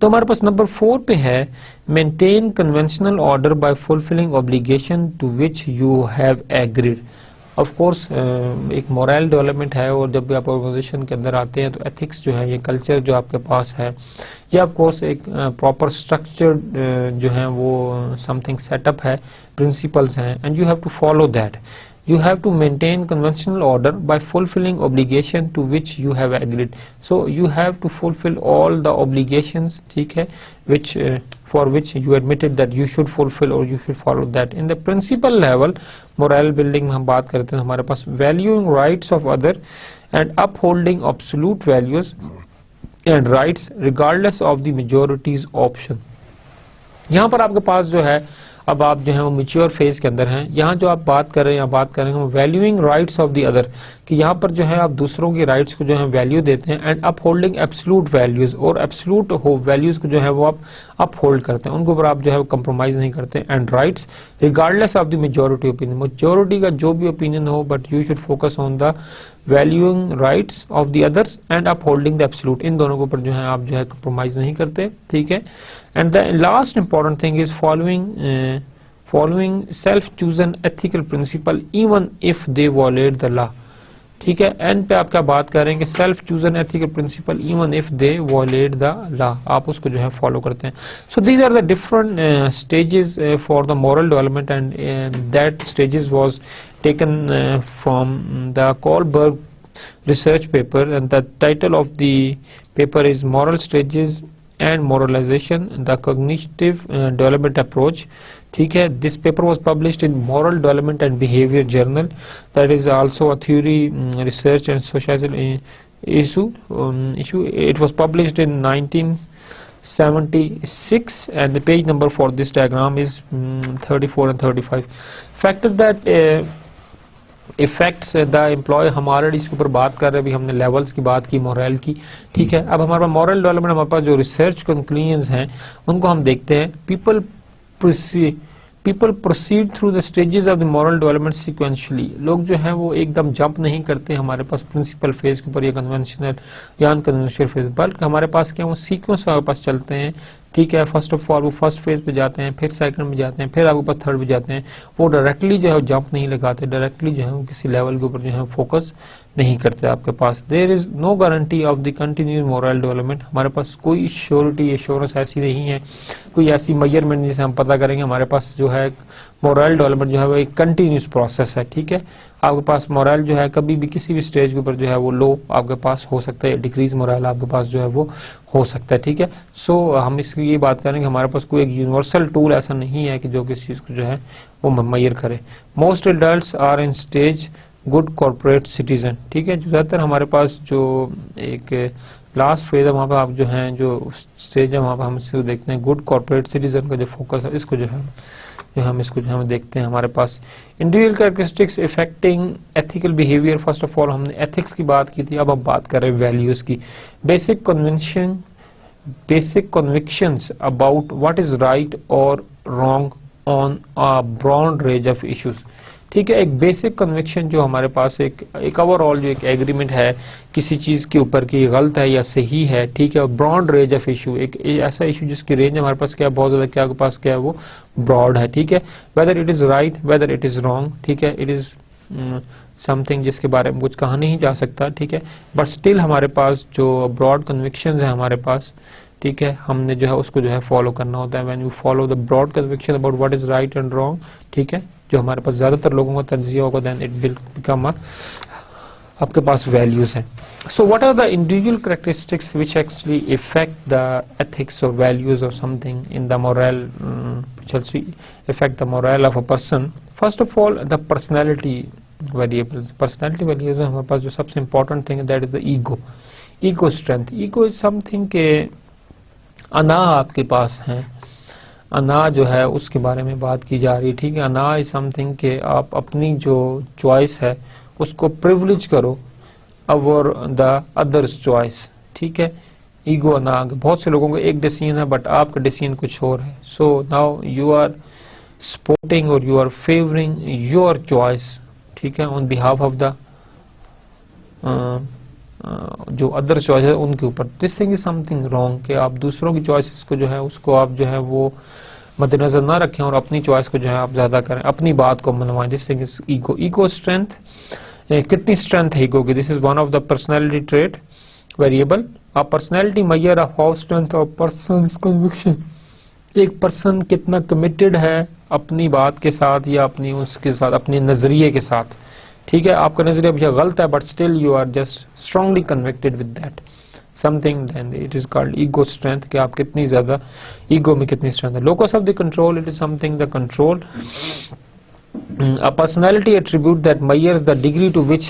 तो हमारे पास नंबर 4 पे है maintain conventional order by fulfilling obligation to which you have agreed. ऑफ कोर्स एक मोरल डेवलपमेंट है, और जब भी आप ऑर्गेनाइजेशन के अंदर आते हैं तो एथिक्स जो है, ये कल्चर जो आपके पास है, ये ऑफ कोर्स एक प्रॉपर स्ट्रक्चर जो है वो समथिंग सेटअप है, प्रिंसिपल्स हैं, and you have to follow that. You have to maintain conventional order by fulfilling obligation to which you have agreed. So you have to fulfill all the obligations, ठीक है, which for which you admitted that you should fulfill or you should follow that. In the principal level, moral building में हम बात करते हैं, हमारे पास valuing rights of other and upholding absolute values and rights regardless of the majority's option. यहाँ पर आपके पास जो है, अब आप जो है वो मैच्योर फेज के अंदर हैं। यहाँ जो आप बात कर रहे हैं, बात करेंगे valuing rights of the other, कि यहाँ पर जो है आप दूसरों की राइट्स को जो है वैल्यू देते हैं, एंड अपहोल्डिंग एब्सोल्यूट वैल्यूज, और एब्सोल्यूट वैल्यूज को जो है वो आप अपहोल्ड करते हैं, उनके ऊपर आप जो है वो कंप्रोमाइज नहीं करते, and rights regardless of the majority opinion. Majority का जो भी ओपिनियन हो, but you should focus on the valuing rights of the others and upholding the absolute. इन दोनों के ऊपर जो है आप जो है कंप्रोमाइज नहीं करते। ठीक है, and the last important thing is following self chosen ethical principle even if they violate the law. ठीक है, एंड पे आप क्या बात करेंगे, self chosen ethical principle even if they violate the law, आप उसको जो है फॉलो करते हैं। So these are the different stages for the moral development, and that stages was taken from the Kohlberg research paper, and the title of the paper is Moral Stages and Moralization, the Cognitive Development Approach. ठीक है, this paper was published in Moral Development and Behavior Journal. That is also a theory, research and societal issue. It was published in 1976, and the page number for this diagram is 34 and 35. Factor that affects the employee, हम already इसके ऊपर बात कर रहे हैं, अभी हमने levels की बात की मॉरल की। ठीक है, अब हमारे पास मॉरल डेवलपमेंट, हमारे पास जो रिसर्च कंक्लूजन्स हैं उनको हम देखते हैं। People proceed through the stages of the moral development sequentially. लोग जो है वो एकदम जंप नहीं करते हमारे पास प्रिंसिपल फेज के ऊपर या कन्वेंशनल या अनकन्वेंशनल फेज, बल्कि हमारे पास क्या वो सीक्वेंस हमारे पास चलते हैं। ठीक है, फर्स्ट ऑफ ऑल वो फर्स्ट फेज पे जाते हैं, फिर सेकंड में जाते हैं, फिर आपके पास थर्ड पे जाते हैं। वो डायरेक्टली जो है जंप नहीं लगाते, डायरेक्टली जो है किसी लेवल के ऊपर जो है फोकस नहीं करते आपके पास। There is no guarantee of the continuous moral development, हमारे पास कोई श्योरिटी एश्योरेंस ऐसी नहीं है, कोई ऐसी मेजरमेंट जिसे हम पता करेंगे हमारे पास जो है मॉरल डेवलपमेंट जो है वो एक कंटिन्यूस प्रोसेस है। ठीक है, आपके पास मोरल जो है कभी भी किसी भी स्टेज के ऊपर जो है वो लो आपके पास हो सकता है, डिक्रीज मोरल आपके पास जो है वो हो सकता है। ठीक है, सो हम इसकी ये बात करेंगे हमारे पास कोई एक यूनिवर्सल टूल ऐसा नहीं है कि जो किसी चीज को जो है वो मेजर करे। Most adults are in stage good corporate citizen. ठीक है, जो ज्यादातर हमारे पास जो एक लास्ट फेज है वहाँ पर आप जो है जो स्टेज है वहाँ पर हम इसको देखते हैं गुड कॉर्पोरेट सिटीजन का जो फोकस है, इसको जो है हम इसको जो हम देखते हैं। हमारे पास individual characteristics affecting ethical behaviour, first of all हमने एथिक्स की बात की थी, अब हम बात कर रहे हैं वैल्यूज की। Basic convictions about what is right और wrong on a broad range of issues. ठीक है। एक बेसिक कन्विक्शन जो हमारे पास एक ओवरऑल जो एक एग्रीमेंट है किसी चीज के ऊपर कि गलत है या सही है, ठीक है। ब्रॉड रेंज ऑफ इशू, एक ऐसा इशू जिसकी रेंज हमारे पास क्या है, बहुत ज्यादा, क्या के पास क्या है, वो ब्रॉड है, ठीक है। Whether it is right, weather it is wrong, ठीक है, इट इज समथिंग जिसके बारे में कुछ कहा नहीं जा सकता, ठीक है। बट स्टिल हमारे पास जो ब्रॉड कन्विक्शन है हमारे पास, ठीक है, हमने जो है उसको जो है फॉलो करना होता है। When you follow the broad conviction about what is right and wrong, ठीक है, जो हमारे पास ज्यादातर लोगों का तज्जिया होगा, देन इट विल बिकम आपके पास वैल्यूज हैं। So what are the individual characteristics which actually affect the ethics और वैल्यूज और something in the moral, affect the moral of a person. First of all the personality variables. Personality variables में हमारे पास जो सबसे important thing है that is the ego, ego strength. Ego is something के अना आपके पास है, अना जो है उसके बारे में बात की जा रही है, ठीक है। अना इज समथिंग के आप अपनी जो चॉइस है उसको प्रिविलेज करो ओवर द अदर्स चॉइस, ठीक है। ईगो अना, बहुत से लोगों को एक डिसीजन है बट आपका डिसीजन कुछ और है। So now you are supporting और you are favouring your choice, ठीक है, ऑन बिहाफ ऑफ द जो अदर चॉइस है उनके ऊपर। This thing is something wrong कि आप दूसरों की चॉइसेस को जो है उसको आप जो है वो मद्देनजर ना रखें और अपनी चॉइस को जो है आप ज्यादा करें, अपनी बात को मनवाएं। This thing is ego. Ego strength, कितनी स्ट्रेंथ है ईगो की? This is one of the personality trait variable. A personality measure of how strength of persons conviction. एक पर्सन कितना कमिटेड है अपनी बात के साथ या अपनी उसके साथ, अपने नजरिए के साथ, ठीक है। आपका नजरिया भैया गलत है but still you are just strongly convicted with that something, then it is called ego strength, कि आप कितनी ज्यादा ईगो में कितनी स्ट्रेंथ है। Locus of the control, it is something the control, a personality attribute that measures the degree to which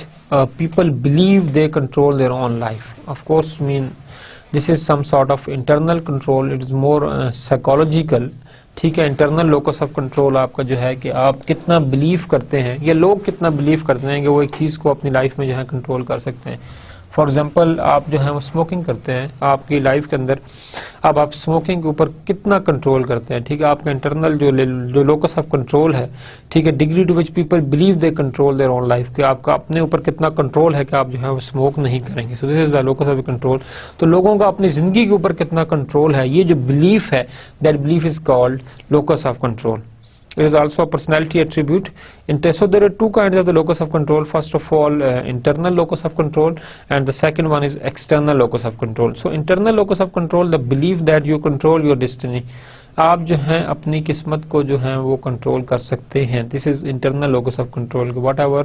people believe they control their own life. Of course, this is some sort of internal control. It is more psychological. ठीक है। Internal locus of control आपका जो है कि आप कितना believe करते हैं या लोग कितना बिलीव करते हैं कि वो एक चीज को अपनी लाइफ में जो है कंट्रोल कर सकते हैं। फॉर एग्जाम्पल, आप जो है वो स्मोकिंग करते हैं आपकी लाइफ के अंदर, अब आप स्मोकिंग के ऊपर कितना कंट्रोल करते हैं, ठीक है। आपका इंटरनल जो लोकस ऑफ कंट्रोल है, ठीक है, degree to which people believe they control their own life, कि आपका अपने ऊपर कितना कंट्रोल है कि आप जो है वो स्मोक नहीं करेंगे। सो this is the locus of control. तो लोगों का अपनी जिंदगी के ऊपर कितना कंट्रोल है, ये जो बिलीफ है, that belief is called locus of control. It is also a personality attribute. So there are two kinds of the locus of control. First of all, internal locus of control, and the second one is external locus of control. So internal locus of control, the belief that you control your destiny. आप जो हैं अपनी किस्मत को जो है वो control कर सकते हैं. This is internal locus of control. Whatever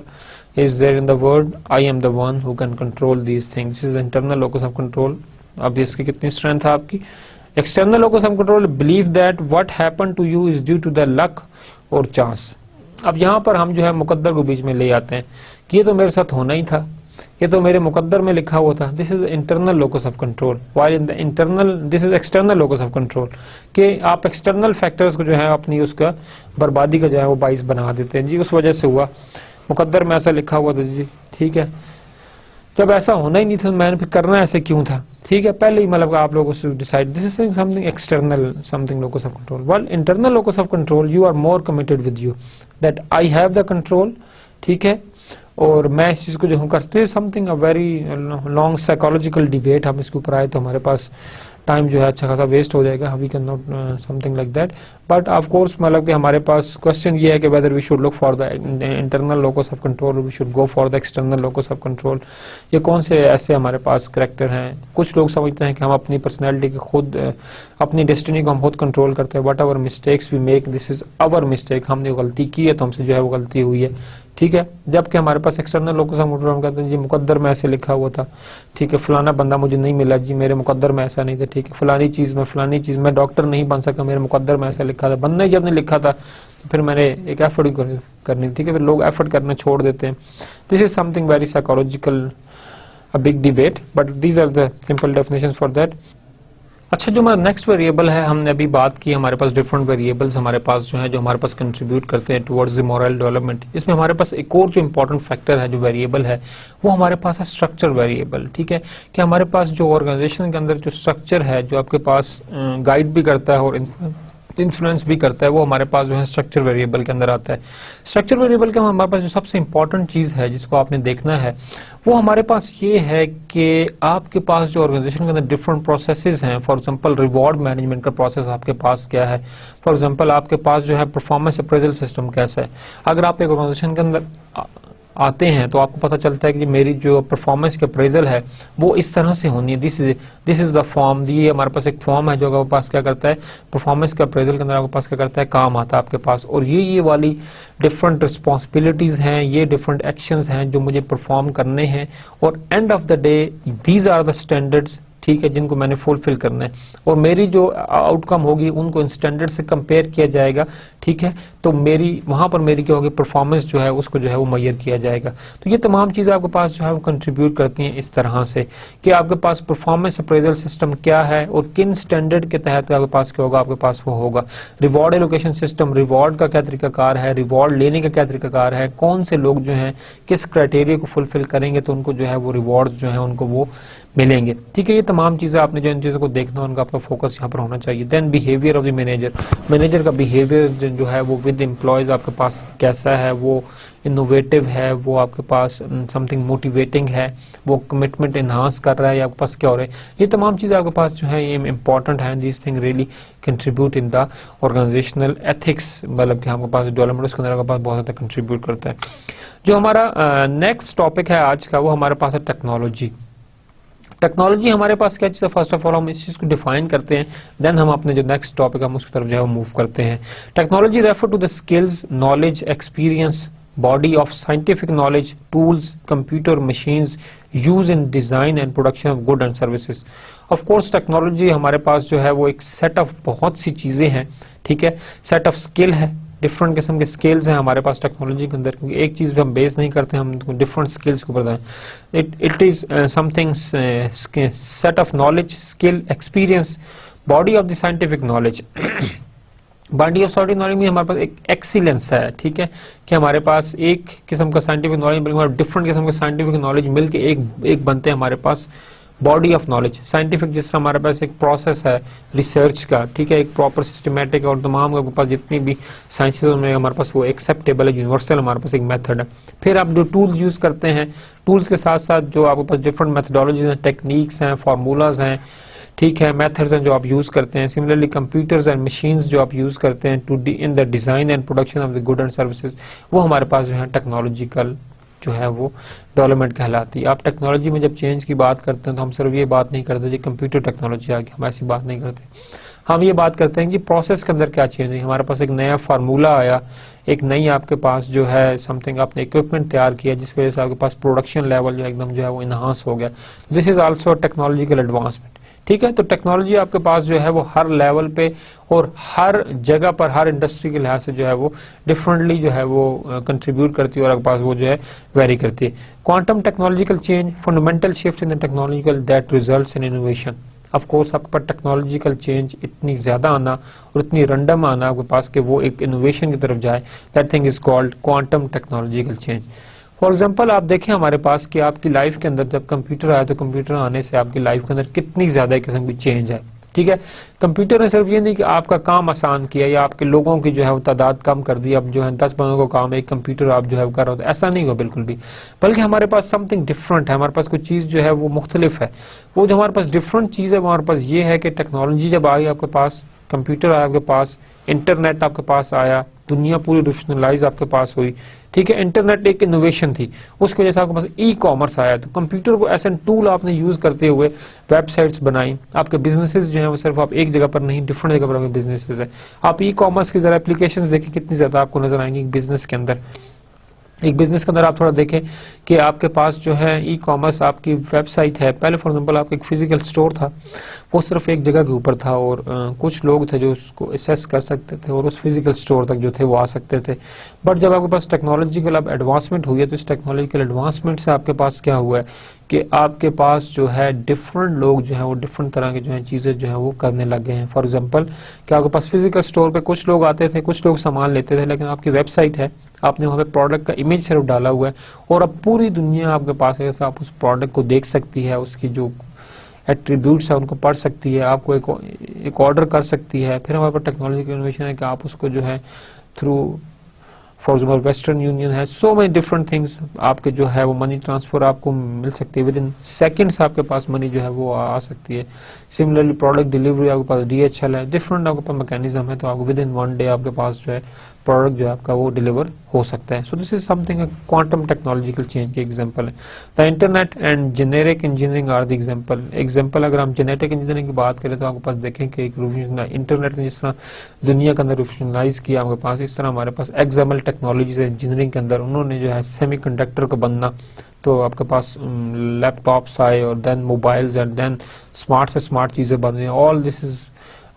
is there in the world, I am the one who can control these things. This is internal locus of control. अब इसकी कितनी स्ट्रेंथ है आपकी. External locus of control, believe that what happened to you is due to the luck और chance. अब यहाँ पर हम जो है मुकद्दर को बीच में ले आते हैं कि ये तो मेरे साथ होना ही था, ये तो मेरे मुकद्दर में लिखा हुआ था. This is internal locus of control. While in the internal, this is external locus of control, कि आप एक्सटर्नल फैक्टर्स को जो है अपनी उसका बर्बादी का जो है वो बाइस बना देते हैं. जी उस वजह से हुआ, मुकद्दर में ऐसा लिखा हुआ था जी, ठीक है, जब ऐसा होना ही नहीं था मैंने फिर करना ऐसे क्यों था, ठीक है, पहले ही मतलब आप लोगों से decide. This is something external, something locus of control. Well internal locus of control, you are more committed with you that I have the control, ठीक है, और मैं इस चीज को जो हूँ करते हैं. Something a very long psychological debate, हम इसके ऊपर आए तो हमारे पास टाइम जो है अच्छा खासा वेस्ट हो जाएगा. We can not something like that. But of course मतलब कि हमारे पास क्वेश्चन ये है कि whether we should look for the internal locus of control, we should go for the external locus of control. ये कौन से ऐसे हमारे पास करैक्टर हैं. कुछ लोग समझते हैं कि हम अपनी पर्सनैलिटी की खुद, अपनी डेस्टिनी को हम खुद कंट्रोल करते हैं. Whatever mistakes we make, this is our mistake. हमने गलती की है तो हमसे जो है वो गलती हुई है, ठीक है. जबकि हमारे पास एक्सटर्नल लोकस ऑफ कंट्रोल, हम कहते हैं जी मुकद्दर में ऐसे लिखा हुआ था, ठीक है, फलाना बंदा मुझे नहीं मिला जी, मेरे मुकद्दर में ऐसा नहीं था, ठीक है, फलानी चीज में डॉक्टर नहीं बन सका, मेरे मुकद्दर में ऐसा लिखा था. बनने जब ने लिखा था तो फिर मैंने एक एफर्ट करनी, ठीक है, फिर लोग एफर्ट करना छोड़ देते हैं. This is something very psychological, a big debate, but these are the simple definitions for that. अच्छा, जो हमारा नेक्स्ट वेरिएबल है, हमने अभी बात की हमारे पास डिफरेंट वेरिएबल्स हमारे पास जो है, जो हमारे पास कंट्रीब्यूट करते हैं टुवर्ड्स द मोरल डेवलपमेंट. इसमें हमारे पास एक और जो इंपॉर्टेंट फैक्टर है, जो वेरिएबल है, वो हमारे पास है स्ट्रक्चर वेरिएबल, ठीक है, कि हमारे पास जो ऑर्गेनाइजेशन के अंदर जो स्ट्रक्चर है, जो आपके पास गाइड भी करता है और इन्फ्लुएंस भी करता है, वो हमारे पास जो है स्ट्रक्चर वेरिएबल के अंदर आता है। स्ट्रक्चर वेरिएबल के हमारे पास जो सबसे इंपॉर्टेंट चीज है जिसको आपने देखना है वो हमारे पास ये है कि आपके पास जो ऑर्गेनाइजेशन के अंदर डिफरेंट प्रोसेसेस हैं, फॉर एग्जांपल रिवॉर्ड मैनेजमेंट का प्रोसेस आपके पास क्या है, फॉर एग्जांपल आपके पास जो है परफॉर्मेंस अप्रेजल सिस्टम कैसा है। अगर आप एक ऑर्गेनाइजेशन के अंदर आते हैं तो आपको पता चलता है कि मेरी जो परफॉर्मेंस की अप्रेजल है वो इस तरह से होनी है, दिस इज द फॉर्म। ये हमारे पास एक फॉर्म है जो आपके पास क्या करता है, परफॉर्मेंस के अप्रेजल के अंदर आपके पास क्या करता है, काम आता है आपके पास। और ये वाली डिफरेंट रिस्पॉन्सिबिलिटीज हैं, ये डिफरेंट एक्शंस हैं जो मुझे परफॉर्म करने हैं, और end of the day these are the standards, ठीक है, जिनको मैंने फुलफिल करना है। और मेरी जो आउटकम होगी उनको इन स्टैंडर्ड से कंपेयर किया जाएगा, ठीक है। तो मेरी वहां पर मेरी क्या होगी, परफॉर्मेंस जो है उसको जो है वो मेजर किया जाएगा। तो ये तमाम चीजें आपके पास जो है वो कंट्रीब्यूट करती हैं इस तरह से कि आपके पास परफॉर्मेंस अप्रेजल सिस्टम क्या है और किन स्टैंडर्ड के तहत आपके पास क्या होगा, आपके पास वो होगा। रिवॉर्ड एलोकेशन सिस्टम, रिवॉर्ड का क्या तरीकाकार है, रिवॉर्ड लेने का क्या तरीकाकार है, कौन से लोग जो हैं किस क्राइटेरिया को फुलफिल करेंगे तो उनको जो है वो रिवॉर्ड जो है उनको वो मिलेंगे, ठीक है। ये तमाम चीजें आपने जो इन चीजों को देखना उनका आपका फोकस यहाँ पर होना चाहिए। Then behaviour of the manager, manager का बिहेवियर जो है वो विद एम्प्लॉयज आपके पास कैसा है, वो इनोवेटिव है, वो आपके पास समथिंग मोटिवेटिंग है, वो कमिटमेंट इनहांस कर रहा है, या आपके पास क्या हो रहा है। ये तमाम चीजें आपके पास जो है ये इंपॉर्टेंट है, this thing really contribute in the organisational ethics, मतलब कि आपके पास डेवलपमेंट उसके अंदर आपके पास बहुत ज्यादा कंट्रीब्यूट करता है। जो हमारा नेक्स्ट टॉपिक है आज का वो हमारे पास है टेक्नोलॉजी। टेक्नोलॉजी हमारे पास क्या चीज़ है, फर्स्ट ऑफ ऑल हम इस चीज को डिफाइन करते हैं, देन हम अपने जो नेक्स्ट टॉपिक हम उसकी तरफ जो है मूव करते हैं। Technology refer to the skills, knowledge, experience, body of scientific knowledge, tools, computer, machines use in design and production of good and services. Of course technology हमारे पास जो है वो एक सेट ऑफ बहुत सी चीजें हैं, ठीक है, सेट ऑफ स्किल है, डिफरेंट किस्म के स्किल्स हैं हमारे पास टेक्नोलॉजी के अंदर, क्योंकि एक चीज पे हम बेस नहीं करते, हम डिफरेंट स्किल्स को बताएं। It is something set of knowledge, skill, experience, body of the scientific knowledge. Body of scientific knowledge में हमारे पास एक एक्सीलेंस है, ठीक है, कि हमारे पास एक किस्म का साइंटिफिक नॉलेज बल्कि डिफरेंट किस्म के साइंटिफिक नॉलेज मिलके एक बनते हैं हमारे पास बॉडी ऑफ नॉलेज। साइंटिफिक जिस तरह हमारे पास एक प्रोसेस है रिसर्च का, ठीक है, एक प्रॉपर सिस्टमेटिक और तमाम के पास जितनी भी साइंसेज में हमारे पास वो एक्सेप्टेबल है, यूनिवर्सल हमारे पास एक मेथड है। फिर आप जो टूल्स यूज करते हैं, टूल्स के साथ साथ जो आपके पास डिफरेंट मेथडोलॉजीज हैं, टेक्निक्स हैं, फार्मूलाज हैं, ठीक है, मेथड्स हैं जो आप यूज करते हैं। सिमिलरली कंप्यूटर्स एंड मशीन्स जो आप यूज करते हैं to in the design and production of the good and services, वो हमारे पास जो है टेक्नोलॉजिकल जो है वो डेवलपमेंट कहलाती है। आप टेक्नोलॉजी में जब चेंज की बात करते हैं तो हम सिर्फ ये बात नहीं करते जी कंप्यूटर टेक्नोलॉजी आ गई, हम ऐसी बात नहीं करते। हम ये बात करते हैं कि प्रोसेस के अंदर क्या चेंज हुई, हमारे पास एक नया फार्मूला आया, एक नई आपके पास जो है समथिंग आपने इक्विपमेंट तैयार किया जिस वजह से आपके पास प्रोडक्शन लेवल जो एकदम जो है वो इनहांस हो गया। This is also technological advancement, ठीक है। तो टेक्नोलॉजी आपके पास जो है वो हर लेवल पे और हर जगह पर हर इंडस्ट्री के लिहाज से जो है वो डिफरेंटली जो है वो कंट्रीब्यूट करती है और आपके पास वो जो है वेरी करती है। Quantum technological change, fundamental shift in the technological that results in innovation. Of course आपके पास टेक्नोलॉजिकल चेंज इतनी ज्यादा आना और इतनी रैंडम आना आपके पास कि वो एक इनोवेशन की तरफ जाए, that thing is called quantum technological change. For example आप देखें हमारे पास कि आपकी लाइफ के अंदर जब कंप्यूटर आया तो कंप्यूटर आने से आपकी लाइफ के अंदर कितनी ज्यादा किस्म की चेंज है, ठीक है। कंप्यूटर ने सिर्फ ये नहीं कि आपका काम आसान किया या आपके लोगों की जो है वो तादाद कम कर दी, अब जो है 10 बंदों को काम एक कंप्यूटर आप जो है कर रहे हो, तो ऐसा नहीं हो बिल्कुल भी, बल्कि हमारे पास समथिंग डिफरेंट है, हमारे पास कोई चीज जो है वो मुख्तलिफ है। वो जो हमारे पास डिफरेंट चीज है वो हमारे पास ये है कि टेक्नोलॉजी जब आई आपके पास, कंप्यूटर आया आपके पास, इंटरनेट आपके पास आया, दुनिया पूरी रेशनलाइज आपके पास हुई, ठीक है। इंटरनेट एक इनोवेशन थी, उसकी वजह से आपके पास ई कॉमर्स आया, तो कंप्यूटर को एज एन टूल आपने यूज करते हुए वेबसाइट्स बनाई, आपके बिजनेसेस जो है वो सिर्फ आप एक जगह पर नहीं डिफरेंट जगह पर आपके बिजनेसेस है। आप ई कॉमर्स की जरा एप्लीकेशंस देखें कितनी ज्यादा आपको नजर आएंगी बिजनेस के अंदर। एक बिजनेस के अंदर आप थोड़ा देखें कि आपके पास जो है ई कॉमर्स आपकी वेबसाइट है, पहले फॉर एग्जांपल आपका एक फिजिकल स्टोर था, वो सिर्फ एक जगह के ऊपर था और कुछ लोग थे जो उसको एसेस कर सकते थे और उस फिजिकल स्टोर तक जो थे वो आ सकते थे। बट जब आपके पास टेक्नोलॉजिकल अब एडवांसमेंट हुई है तो इस टेक्नोलॉजिकल एडवांसमेंट से आपके पास क्या हुआ है कि आपके पास जो है डिफरेंट लोग जो है वो डिफरेंट तरह की जो है चीजें जो है वो करने लग गए हैं। फॉर एग्जांपल कि आपके पास फिजिकल स्टोर पे कुछ लोग आते थे, कुछ लोग सामान लेते थे, लेकिन आपकी वेबसाइट है, आपने वहां पे प्रोडक्ट का इमेज सिर्फ डाला हुआ है और अब पूरी दुनिया आपके पास है, आप उस प्रोडक्ट को देख सकती है, उसकी जो एट्रीब्यूट्स है उनको पढ़ सकती है, आपको एक ऑर्डर कर सकती है। फिर हमारे पास टेक्नोलॉजिकल इनोवेशन है कि आप उसको जो है through for example western union है, सो मेनी डिफरेंट थिंग्स, आपके जो है वो मनी ट्रांसफर आपको मिल सकती है, विद इन सेकेंड्स आपके पास मनी जो है वो आ सकती है। सिमिलरली प्रोडक्ट डिलीवरी आपके पास DHL है, डिफरेंट आपके पास मैकेनिज्म है, तो आपको विद इन 1 डे आपके पास जो है प्रोडक्ट जो है आपका वो डिलीवर हो सकता है। So this is something quantum technological change के एग्जांपल है। The internet and generic engineering are the example अगर हम जेनेटिक इंजीनियरिंग की बात करें तो आपके पास देखें कि एक इंटरनेट ने जिस तरह दुनिया के अंदर रिवोल्यूशनाइज किया आपके पास, इस तरह हमारे पास एक्सएमएल टेक्नोलॉजी से इंजीनियरिंग के अंदर उन्होंने जो है सेमीकंडक्टर को बनना, तो आपके पास लैपटॉप्स आए और then mobiles and then smart से स्मार्ट चीजें बन रही हैं। All this is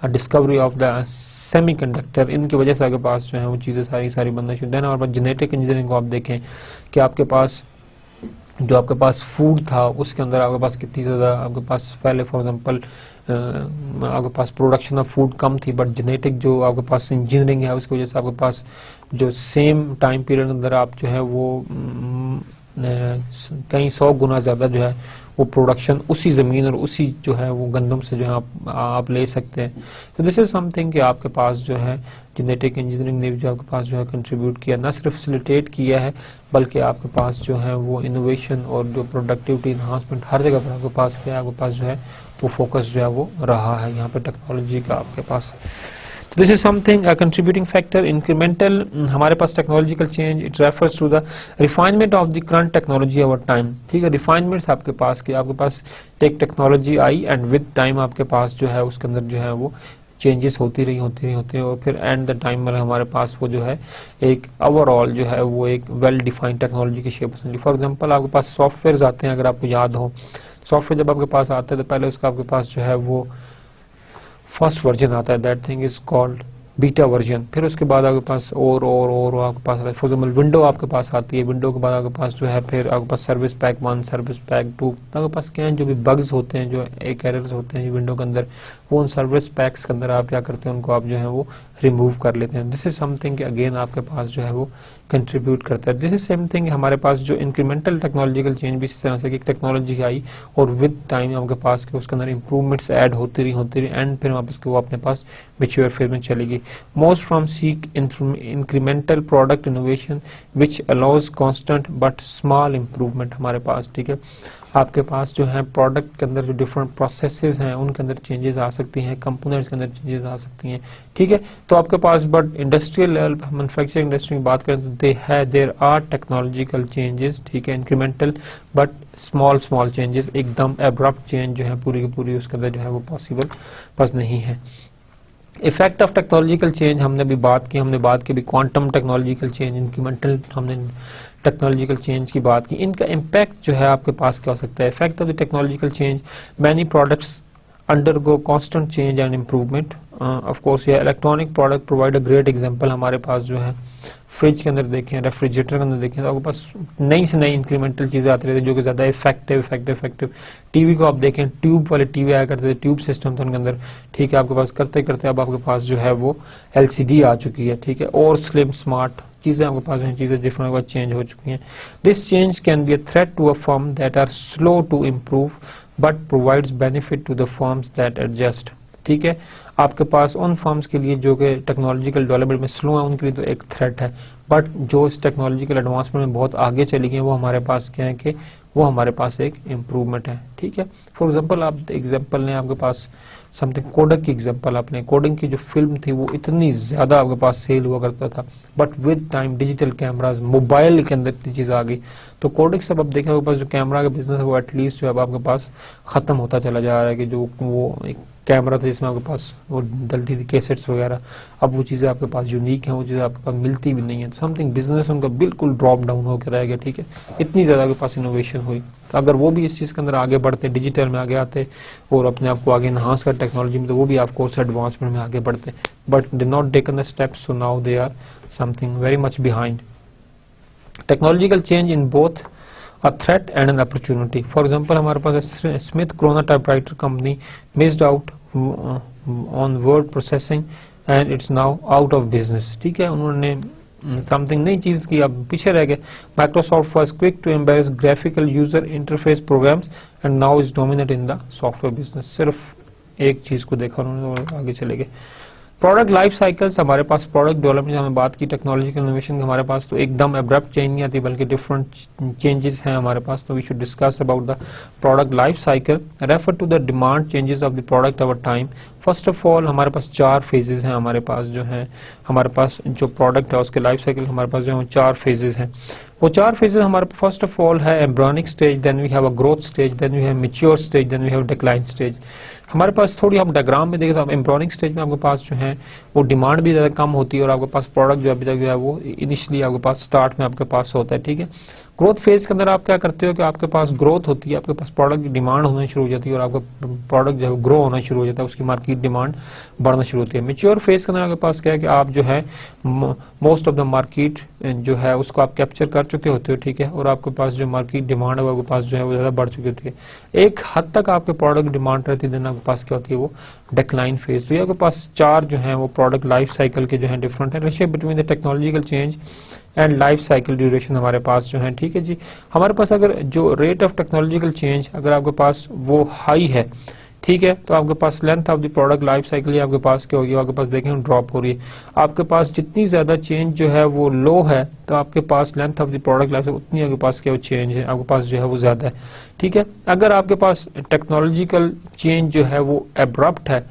discovery of the semiconductor, इनकी वजह से आपके पास जो है वो चीजें सारी बनना शुरू। देन और जेनेटिक इंजीनियरिंग को आप देखें कि आपके पास जो आपके पास फूड था उसके अंदर आपके पास कितनी ज्यादा आपके पास पहले फॉर एग्जांपल आपके पास प्रोडक्शन ऑफ फूड कम थी, बट जेनेटिक जो आपके पास इंजीनियरिंग है उसकी वजह से आपके पास जो सेम टाइम पीरियड के अंदर आप जो है वो कई 100 गुना ज्यादा जो है वो प्रोडक्शन उसी जमीन और उसी जो है वो गंदम से जो है आप ले सकते हैं। तो दिस इज समथिंग कि आपके पास जो है जेनेटिक इंजीनियरिंग ने जो आपके पास जो है कंट्रीब्यूट किया, ना सिर्फ फैसिलिटेट किया है बल्कि आपके पास जो है वो इनोवेशन और जो प्रोडक्टिविटी इन्हांसमेंट हर जगह पर आपके पास क्या है, आपके पास जो है वो फोकस जो है वो रहा है यहाँ पे टेक्नोलॉजी का आपके पास। This is something contributing factor. Incremental हमारे पास technological change, it refers to the refinement of the current technology over time. ठीक है, रिफाइनमेंट्स आपके पास कि आपके पास एक टेक्नोलॉजी आई एंड विद टाइम आपके पास जो है उसके अंदर जो है वो चेंजेस होती रही और फिर एंड द टाइम में हमारे पास वो जो है एक ओवरऑल जो है वो एक वेल डिफाइंड टेक्नोलॉजी की शेप बनी। फॉर एग्जांपल आपके पास सॉफ्टवेयर आते हैं, अगर आपको याद हो सॉफ्टवेयर जब आपके पास आते हैं तो पहले उसका आपके पास जो है वो फर्स्ट वर्जन आता है, that thing is called beta version. फिर उसके बाद आपके पास और आपके पास फॉर एग्जाम्पल विंडो आपके पास आती है, विंडो के बाद आपके पास जो है फिर आपके पास सर्विस पैक 1, सर्विस पैक 2, आपके पास क्या है जो भी बग्स होते हैं, जो एक एरर्स होते हैं विंडो के अंदर, वो उन सर्विस पैक्स के अंदर आप क्या करते हैं उनको आप जो है वो रिमूव कर लेते हैं। दिस इज समथिंग अगेन आपके पास जो है वो कंट्रीब्यूट करता है। दिस इज सेम थिंग हमारे पास जो इंक्रीमेंटल टेक्नोलॉजिकल चेंज भी इसी तरह से कि टेक्नोलॉजी आई और विद टाइम आपके पास के उसके अंदर इंप्रूवमेंट्स ऐड होती रही एंड फिर वापस वो अपने पास मैच्योर फेज में चलेगी। Most from seek incremental product innovation which allows constant but small improvement हमारे पास। ठीक है, आपके पास जो है प्रोडक्ट के अंदर जो डिफरेंट प्रोसेसेस हैं उनके अंदर चेंजेस आ सकती हैं, कंपोनेंट्स के अंदर चेंजेस आ सकती हैं। ठीक है, तो आपके पास but industrial level manufacturing industry की बात करें तो देयर आर टेक्नोलॉजिकल चेंजेस, ठीक है, इंक्रीमेंटल बट स्मॉल चेंजेस, एकदम एब्रप्ट चेंज जो है पूरी की पूरी उसके अंदर जो है वो पॉसिबल बस नहीं है। इफेक्ट ऑफ टेक्नोलॉजिकल चेंज हमने बात की भी क्वांटम टेक्नोलॉजिकल चेंज, इंक्रीमेंटल हमने टेक्नोलॉजिकल चेंज की बात की। इनका इम्पैक्ट जो है आपके पास क्या हो सकता है? Effect of the technological change, many products undergo constant change and improvement. Of course ये electronic product provide a great example. हमारे पास जो है फ्रिज के अंदर देखें, रेफ्रिजरेटर के अंदर देखें तो आपके पास नई से नई इंक्रीमेंटल चीजें आती रहती है जो कि ज्यादा इफेक्टिव। टीवी को आप देखें, ट्यूब वाले टीवी आया करते थे, ट्यूब सिस्टम था उनके अंदर। ठीक है, आपके पास करते करते अब आपके पास जो है वो LCD आ चुकी है। ठीक है, और स्लिम स्मार्ट चीजें आपके पास चीजें डिफरेंट चेंज हो चुकी हैं। This change can be a threat to a firm that are slow to improve but provides benefit to the firms that adjust. ठीक है, आपके पास उन फर्म्स के लिए जो कि टेक्नोलॉजिकल डेवलपमेंट में स्लो है उनके लिए तो एक थ्रेट है, बट जो इस टेक्नोलॉजिकल एडवांसमेंट में बहुत आगे चली गई वो हमारे पास क्या है कि वो हमारे पास एक इम्प्रूवमेंट है। ठीक है, फॉर एग्जांपल आप एग्जांपल ने आपके पास समथिंग कोडक की एग्जांपल, आपने कोडिंग की जो फिल्म थी वो इतनी ज्यादा आपके पास सेल हुआ करता था, but with time digital cameras, mobile के अंदर इतनी चीज आ गई तो कोडिक सब अब देखें आपके पास जो कैमरा का बिजनेस है वो एटलीस्ट जो है आपके पास खत्म होता चला जा रहा है कि जो वो एक कैमरा था जिसमें आपके पास वो डलती थी कैसेट्स वगैरह, अब वो चीजें आपके पास यूनिक हैं, वो चीजें आपके पास मिलती भी नहीं है। तो समथिंग बिजनेस उनका बिल्कुल ड्रॉप डाउन होकर रह गया। ठीक है, इतनी ज्यादा आपके पास इनोवेशन हुई, तो अगर वो भी इस चीज के अंदर आगे बढ़ते, डिजिटल में आगे आते और अपने आप को आगे इनहांस कर टेक्नोलॉजी में, तो वो भी आपको उस एडवांसमेंट में आगे बढ़ते, but did not taken the steps, so now they are something very much behind. Technological change in both a threat and an opportunity. For example, हमारे पास Smith Corona typewriter company missed out on word processing and it's now out of business. ठीक है, उन्होंने something नई चीज की, आप पीछे रह गए। Microsoft was quick to embrace graphical user interface programs and now is dominate in the software business. सिर्फ एक चीज को देखा उन्होंने और आगे चले गए। प्रोडक्ट लाइफ साइकिल्स, हमारे पास प्रोडक्ट डेवलपमेंट हमने बात की, टेक्नोलॉजिकल इनोवेशन हमारे पास तो एकदम एब्रप्ट चेंज नहीं आती, बल्कि डिफरेंट चेंजेस हैं हमारे पास। तो we should discuss about the product life cycle, refer to the demand changes of the product over time. First of all हमारे पास 4 फेजेस हैं हमारे पास जो है, हमारे पास जो प्रोडक्ट है उसके लाइफ साइकिल हमारे पास जो है 4 फेजेस हैं। वो 4 फेजेस हमारे फर्स्ट ऑफ ऑल है embryonic stage, then we have a growth stage, then we have mature stage, then we have decline stage. हमारे पास थोड़ी हम डायग्राम में देखें तो एम्ब्रियोनिक स्टेज में आपके पास जो है वो डिमांड भी ज्यादा कम होती है और आपके पास प्रोडक्ट जो अभी तक जो है वो इनिशियली आपके पास स्टार्ट में आपके पास होता है, ठीक है। ग्रोथ फेज के अंदर आप क्या करते हो कि आपके पास ग्रोथ होती है, आपके पास प्रोडक्ट की डिमांड होना शुरू हो जाती है और आपका प्रोडक्ट जो है ग्रो होना शुरू हो जाता है, उसकी मार्केट डिमांड बढ़ना शुरू होती है। मैच्योर फेज के अंदर आपके पास क्या है कि आप जो है मोस्ट ऑफ द मार्केट जो है उसको आप कैप्चर कर चुके होते हो, ठीक है, और आपके पास जो मार्केट डिमांड है वो आपके पास जो है वो ज्यादा बढ़ चुकी होती है। एक हद तक आपके प्रोडक्ट डिमांड रहती है, देन आपके पास क्या होती है वो डिक्लाइन फेज। तो ये आपके पास 4 जो है वो प्रोडक्ट लाइफ साइकिल के जो है डिफरेंट है, relationship between the technological change and life cycle duration हमारे पास जो है, ठीक है जी। हमारे पास अगर जो रेट ऑफ टेक्नोलॉजिकल चेंज अगर आपके पास वो हाई है, ठीक है, तो आपके पास length of the product life cycle आपके पास क्या होगी, आपके पास देखें ड्रॉप हो रही है। आपके पास जितनी ज्यादा चेंज जो है वो लो है तो आपके पास length of the product life उतनी आपके पास क्या चेंज है आपके पास जो है वो ज्यादा है, ठीक है। अगर आपके पास टेक्नोलॉजिकल चेंज जो है वो एब्रप्ट है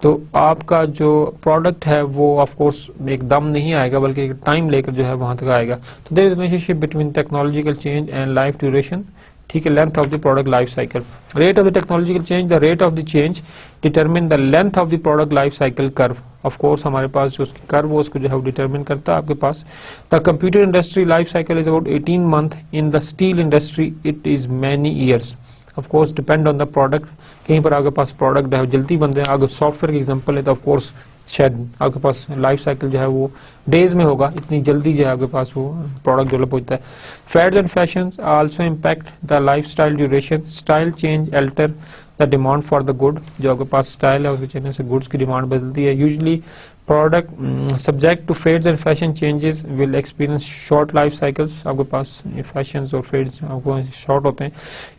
तो आपका जो प्रोडक्ट है वो ऑफ कोर्स एकदम नहीं आएगा, बल्कि टाइम लेकर जो है वहां तक आएगा। तो there is relationship between technological change and life duration, ठीक है, length of the product life cycle. Rate of the technological change, the rate of the change determine the length of the product life cycle curve. Of course हमारे पास जो उसकी curve वो उसको जो है डिटरमिन करता है आपके पास। The computer industry life cycle is about 18 month, in the steel industry it is many years. Of course depend on the product, कहीं पर आपके पास प्रोडक्ट है जल्दी बनते हैं, अगर सॉफ्टवेयर की एग्जांपल है तो ऑफ कोर्स शायद आपके पास लाइफ साइकिल जो है वो डेज में होगा, इतनी जल्दी जो है आपके पास वो प्रोडक्ट डेवलप होता है। Fads and fashions also impact the lifestyle duration, style change alter the demand for the good. जो आपके पास स्टाइल है उसके चेंज से गुड्स की डिमांड बदलती है। Usually product subject to fads and fashion changes will experience short life cycles. आपके पास फैशन और फेड्स आपको शॉर्ट होते हैं।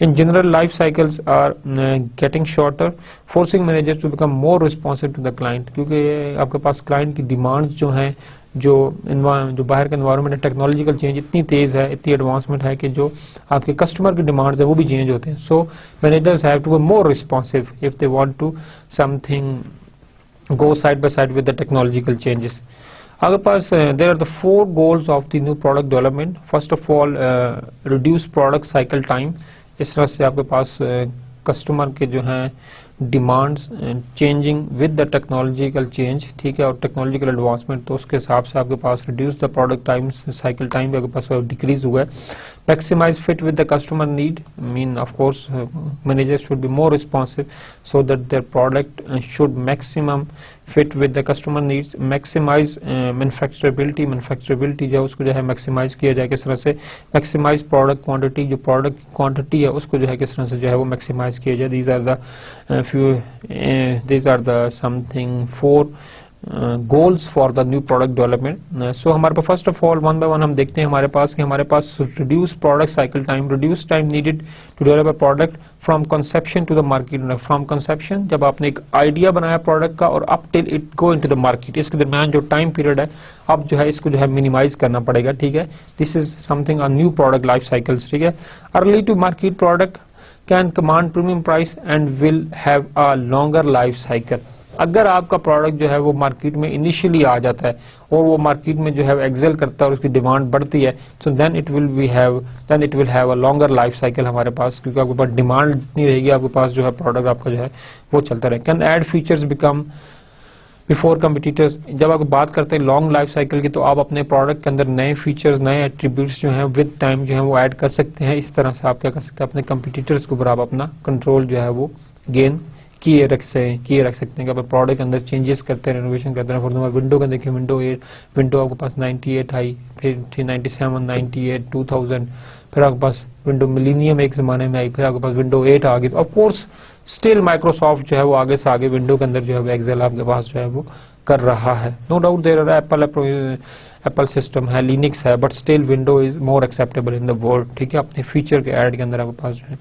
In general life cycles are getting shorter, forcing manager to become more responsive to the client, क्योंकि आपके पास client की demands जो हैं जो बाहर का एनवायरनमेंट है, टेक्नोलॉजिकल चेंज इतनी तेज है, इतनी एडवांसमेंट है कि जो आपके कस्टमर की डिमांड्स है वो भी चेंज होते हैं। So managers have to be more responsive if they want to something go side by side with the technological changes. Our pass there are the 4 goals of the new product development. First of all, reduce product cycle time. इस तरह से आपके पास customer के जो हैं demands changing with the technological change, ठीक है, और टेक्नोलॉजिकल एडवांसमेंट, तो उसके हिसाब से आपके पास reduce the product time, cycle time भी आपके पास डिक्रीज हुआ है। Maximise fit with the customer need, mean of course managers should be more responsive so that their product should maximum fit with the customer needs. Maximise manufacturability जो है उसको जो है मैक्सिमाइज किया जाए, किस तरह से मैक्सिमाइज प्रोडक्ट क्वांटिटी, जो प्रोडक्ट क्वांटिटी है उसको जो है किस तरह से जो है वो मैक्सिमाइज किया जाए। These are the these are the something 4 goals for the new product development. So हमारे पास first of all one by one हम देखते हैं हमारे पास कि हमारे पास reduce product cycle time, reduce time needed to develop a product from conception to the market. From conception, जब आपने एक आइडिया बनाया प्रोडक्ट का, और up till it go into the market, इसके दरमियान जो टाइम पीरियड है अब जो है इसको जो है मिनिमाइज करना पड़ेगा, ठीक है। This is something a new product life cycles, ठीक है। Early to market product can command premium price and will have a longer life cycle. अगर आपका प्रोडक्ट जो है वो मार्केट में इनिशियली आ जाता है और वो मार्केट में जो है एक्सेल करता है और उसकी डिमांड बढ़ती है, so then it will have a longer life cycle हमारे पास, क्योंकि आपके पास डिमांड जितनी रहेगी आपके पास जो है प्रोडक्ट आपका जो है वो चलता रहे। Can add features become before competitors. जब आप बात करते हैं लॉन्ग लाइफ साइकिल की, तो आप अपने प्रोडक्ट के अंदर नए फीचर्स, नए एट्रीब्यूट्स जो हैं विद टाइम जो है वो ऐड कर सकते हैं। इस तरह से आप क्या कर सकते हैं, अपने कंपिटिटर्स के ऊपर आप अपना कंट्रोल जो है वो गेन किए रख सकते हैं कि अपने प्रोडक्ट के अंदर चेंजेस करते हैं, रेनोवेशन करते हैं। फॉर एग्जांपल विंडो का देखिए, विंडो आपके पास 98 आई, फिर 97, 98, 2000, फिर आपके पास विंडो मिलीनियम एक जमाने में आई, फिर आपके पास विंडो 8 आ गई। तो ऑफ कोर्स स्टिल माइक्रोसॉफ्ट जो है वो आगे से आगे विंडो के अंदर जो है वो एक्सेल आपके पास जो है वो कर रहा है। No doubt there are Apple system है, लिनक्स है, but still window is more acceptable in the world, ठीक है। अपने फीचर के ऐड के अंदर आपके पास जो है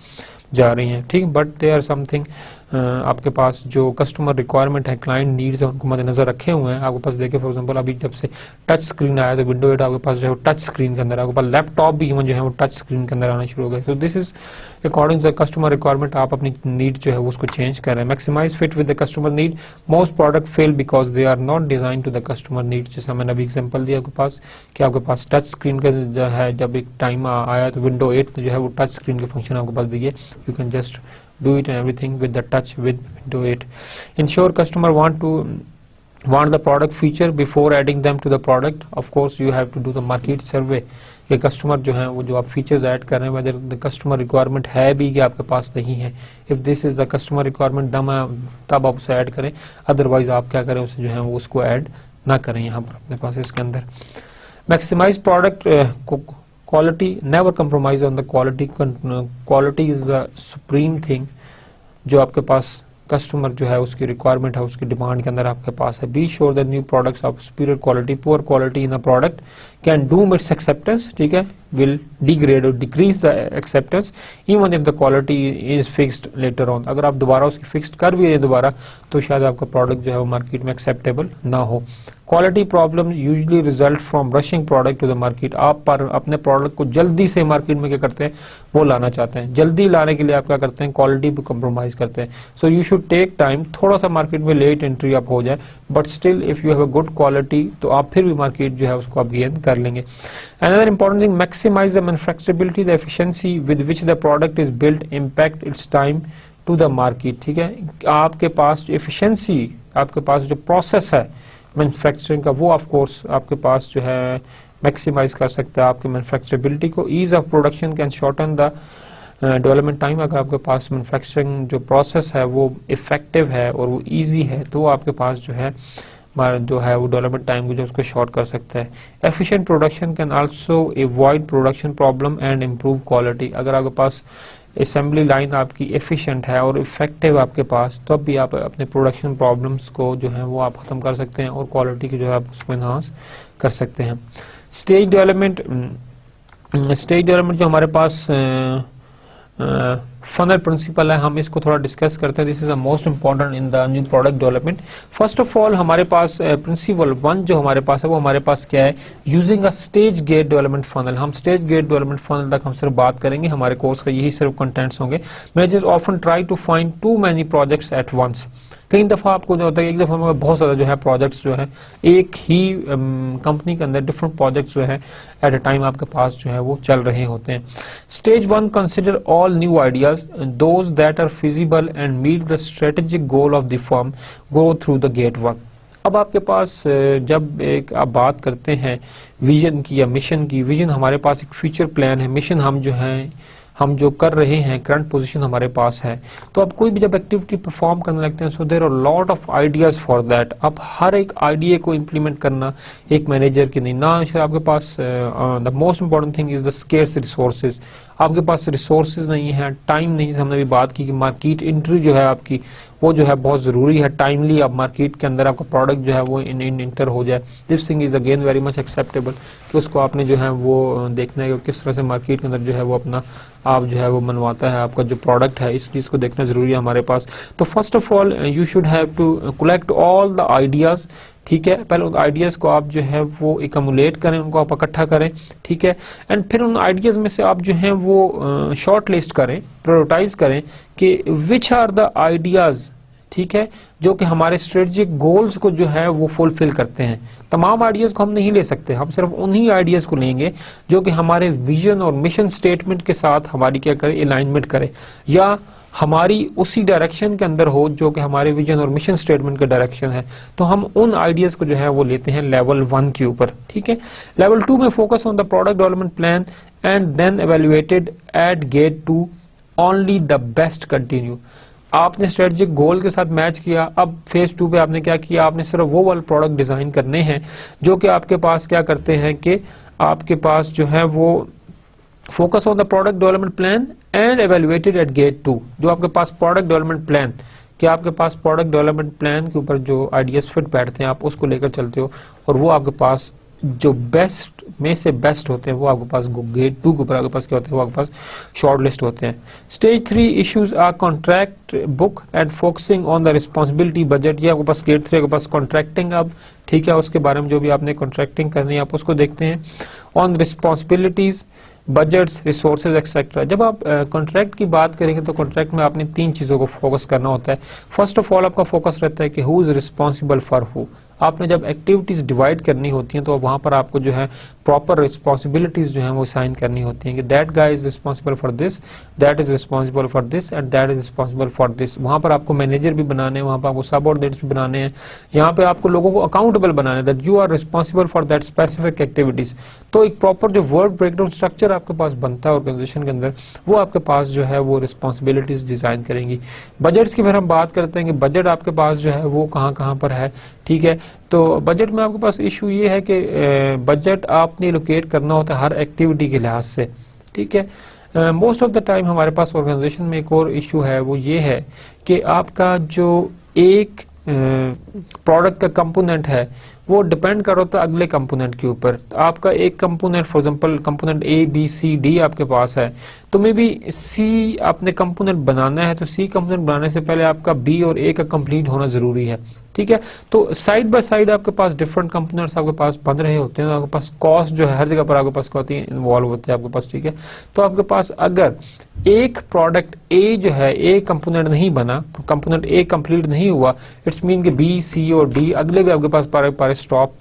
जा रही हैं, ठीक। बट दे आर समथिंग आपके पास जो कस्टमर रिक्वायरमेंट है, क्लाइंट नीड्स है, उनको मद्देनजर रखे हुए हैं। आपके पास देखिए फॉर एग्जांपल अभी जब से टच स्क्रीन आया तो विंडो 8 आपके पास जो है टच स्क्रीन के अंदर, आपके पास लैपटॉप भी जो है वो टच स्क्रीन के अंदर आना शुरू हो गए। तो this is according to the customer requirement, आप अपनी नीड जो है वो उसको चेंज कर रहे हैं। Maximize fit with the customer need, most product fail because they are not design to the customer need. जैसे मैंने अभी एग्जांपल दिया आपके पास कि आपके पास टच स्क्रीन का जो है जब एक टाइम आया तो विंडो 8 जो है वो टच स्क्रीन के फंक्शन आपके पास दिए, you can just do it and everything with the touch with Windows 8. Ensure customer want the product feature before adding them to the product. Of course you have to do the market survey कि customer जो है वो जो आप features add कर रहे हैं whether the customer requirement है भी कि आपके पास नहीं है। if this is the customer requirement तब आप उसे ऐड करें, अदरवाइज आप क्या करें उसे जो है वो उसको ऐड ना करें यहाँ पर अपने पास इसके अंदर। Maximize product quality, never compromise on the quality. Quality is the supreme thing जो आपके पास कस्टमर जो है उसकी रिक्वायरमेंट है, उसकी डिमांड के अंदर आपके पास है। Be sure that new products of superior quality, poor quality in a product can Doom it's acceptance, ठीक है, विल डिग्रेड और decrease the acceptance even if the quality is fixed later on. अगर आप दोबारा उसकी फिक्स्ड कर भी दें दोबारा तो शायद आपका प्रोडक्ट जो है वो मार्केट में एक्सेप्टेबल ना हो। Quality problem usually result from rushing product to the market. आप पर अपने प्रोडक्ट को जल्दी से मार्केट में क्या करते हैं वो लाना चाहते हैं, जल्दी लाने के लिए आप क्या करते हैं क्वालिटी पे कॉम्प्रोमाइज करते हैं। So you should take time, थोड़ा सा मार्केट में लेट एंट्री आप हो जाए but still if you have a good quality तो आप फिर भी मार्केट जो है उसको आप गेन कर लेंगे। Another important thing, maximize the manufacturability, the efficiency with which the product is built impact its time to the market, ठीक है। आपके पास एफिशिएंसी, आपके पास जो प्रोसेस है मैन्युफैक्चरिंग का वो ऑफ कोर्स आपके पास जो है मैक्सिमाइज कर सकता है आपके मैन्युफैक्चरेबिलिटी को। Ease of production can shorten the development time. अगर आपके पास मैन्युफैक्चरिंग जो प्रोसेस है वो इफेक्टिव है और वो ईजी है तो आपके पास जो है वो डेवलपमेंट टाइम को जो उसको शॉर्ट कर सकता है। Efficient production can also avoid production problem and improve quality. अगर आपके पास असेंबली लाइन आपकी एफिशिएंट है और इफेक्टिव आपके पास तो अब भी आप अपने प्रोडक्शन प्रॉब्लम्स को जो है वो आप खत्म कर सकते हैं और क्वालिटी की जो है आप उसको एनहांस कर सकते हैं। स्टेज डेवलपमेंट जो हमारे पास फनल प्रिंसिपल है, हम इसको थोड़ा डिस्कस करते हैं। This is the most important in the new product development. First of all हमारे पास प्रिंसिपल 1 जो हमारे पास है वो हमारे पास क्या है, using a stage gate development funnel. हम स्टेज गेट डेवलपमेंट फनल तक हम सिर्फ बात करेंगे, हमारे कोर्स का यही सिर्फ कंटेंट्स होंगे। Managers often try to find too many projects at once. कई दफा आपको जो होता है एक दफा में बहुत ज्यादा जो है प्रोजेक्ट्स जो है एक ही कंपनी के अंदर डिफरेंट प्रोजेक्ट्स जो है एट अ टाइम आपके पास जो है वो चल रहे होते हैं। Stage 1 consider all new ideas those that are feasible and meet the strategic goal of the firm go through the gate 1। अब आपके पास जब एक आप बात करते हैं विजन की या मिशन की, विजन हमारे पास एक फ्यूचर प्लान है, मिशन हम जो कर रहे हैं करंट पोजीशन हमारे पास है, तो आप कोई भी जब एक्टिविटी परफॉर्म करने लगते हैं so there are lot of ideas for that. अब हर एक आइडिया को इम्प्लीमेंट करना एक मैनेजर की नहीं ना, आपके पास the most important thing is the scarce resources. आपके पास रिसोर्सेज नहीं है, टाइम नहीं, हमने भी बात की कि मार्केट एंट्री जो है आपकी वो जो है बहुत जरूरी है, टाइमली आप मार्केट के अंदर आपका प्रोडक्ट जो है वो इंटर हो जाए। This thing is again very much acceptable कि उसको आपने जो है वो देखना है कि किस तरह से मार्केट के अंदर जो है वो अपना आप जो है वो मनवाता है आपका जो प्रोडक्ट है, इस चीज को देखना जरूरी है हमारे पास। तो first of all you should have to collect all the ideas, ठीक है। पहले उन आइडियाज को आप जो है वो एकमुलेट करें, उनको आप इकट्ठा करें, ठीक है। एंड फिर उन आइडियाज में से आप जो है वो शॉर्ट लिस्ट करें, प्रायोरिटाइज करें कि विच आर द आइडियाज, ठीक है, जो कि हमारे स्ट्रेटेजिक गोल्स को जो है वो फुलफिल करते हैं। तमाम आइडियाज को हम नहीं ले सकते, हम सिर्फ उन्हीं आइडियाज को लेंगे जो कि हमारे विजन और मिशन स्टेटमेंट के साथ हमारी क्या करे, अलाइनमेंट करे या हमारी उसी डायरेक्शन के अंदर हो जो कि हमारे विजन और मिशन स्टेटमेंट का डायरेक्शन है। तो हम उन आइडियाज को जो है वो लेते हैं लेवल 1 के ऊपर, ठीक है। लेवल 2 में focus on the product development plan and then evaluated at gate 2 only the best continue. आपने स्ट्रेटेजिक गोल के साथ मैच किया, अब फेज 2 पे आपने क्या किया, आपने सिर्फ वो वाले प्रोडक्ट डिजाइन करने हैं जो कि आपके पास क्या करते हैं कि आपके पास जो है वो focus on the product development plan and evaluated at gate 2। जो आपके पास प्रोडक्ट डेवलपमेंट प्लान, कि आपके पास प्रोडक्ट डेवलपमेंट प्लान के ऊपर जो आइडियाज फिट बैठते हैं आप उसको लेकर चलते हो और वो आपके पास जो बेस्ट में से बेस्ट होते हैं वो आपके पास गेट 2 के ऊपर आपके पास क्या होते हैं, वो आपके पास शॉर्ट लिस्ट होते हैं। Stage 3 issues are contract book and focusing on the responsibility budget. ये आपके पास गेट 3 आपके पास कॉन्ट्रैक्टिंग, अब ठीक है उसके बारे में जो भी आपने कॉन्ट्रैक्टिंग करनी है आप उसको देखते हैं। On responsibilities budgets resources etcetera. जब आप कॉन्ट्रैक्ट की बात करेंगे तो कॉन्ट्रैक्ट में आपने 3 चीजों को फोकस करना होता है। फर्स्ट ऑफ ऑल आपका फोकस रहता है कि who is responsible for who. आपने जब एक्टिविटीज डिवाइड करनी होती हैं तो वहां पर आपको जो है प्रॉपर रिस्पॉन्सिबिलिटीज जो है वो साइन करनी होती हैं कि that guy is responsible for this, that is responsible for this and that is responsible for this. वहां पर आपको मैनेजर भी बनाने हैं, वहां पर आपको सबऑर्डिनेट्स भी बनाने हैं, यहाँ पे आपको लोगों को अकाउंटेबल बनाना है that you are responsible for that specific activities. तो एक प्रॉपर जो वर्क ब्रेकडाउन स्ट्रक्चर आपके पास बनता है ऑर्गेनाइजेशन के अंदर, वो आपके पास जो है वो रिस्पॉन्सिबिलिटीज डिजाइन करेंगी। बजट्स की फिर हम बात करते हैं कि बजट आपके पास जो है वो कहाँ पर है, ठीक है। तो बजट में आपके पास इशू ये है कि बजट आपने लोकेट करना होता है हर एक्टिविटी के लिहाज से, ठीक है। मोस्ट ऑफ द टाइम हमारे पास ऑर्गेनाइजेशन में एक और इशू है, वो ये है कि आपका जो एक प्रोडक्ट का कंपोनेंट है वो डिपेंड कर रहा है अगले कंपोनेंट के ऊपर। आपका एक component for example component A B C D आपके पास है, तो मे बी सी आपने कंपोनेंट बनाना है तो सी कंपोनेंट बनाने से पहले आपका बी और ए का कंप्लीट होना जरूरी है, ठीक है। तो साइड बाय साइड आपके पास डिफरेंट कंपोनेंट्स आपके पास बन रहे होते हैं, तो आपके पास कॉस्ट जो है हर जगह पर आपके पास क्या होती है, इन्वॉल्व होते हैं आपके पास, ठीक है। तो आपके पास अगर एक प्रोडक्ट ए जो है ए कंपोनेंट नहीं बना, कंपोनेंट ए कंप्लीट नहीं हुआ, इट्स मीन कि बी सी और डी अगले भी आपके पास पारे स्टॉप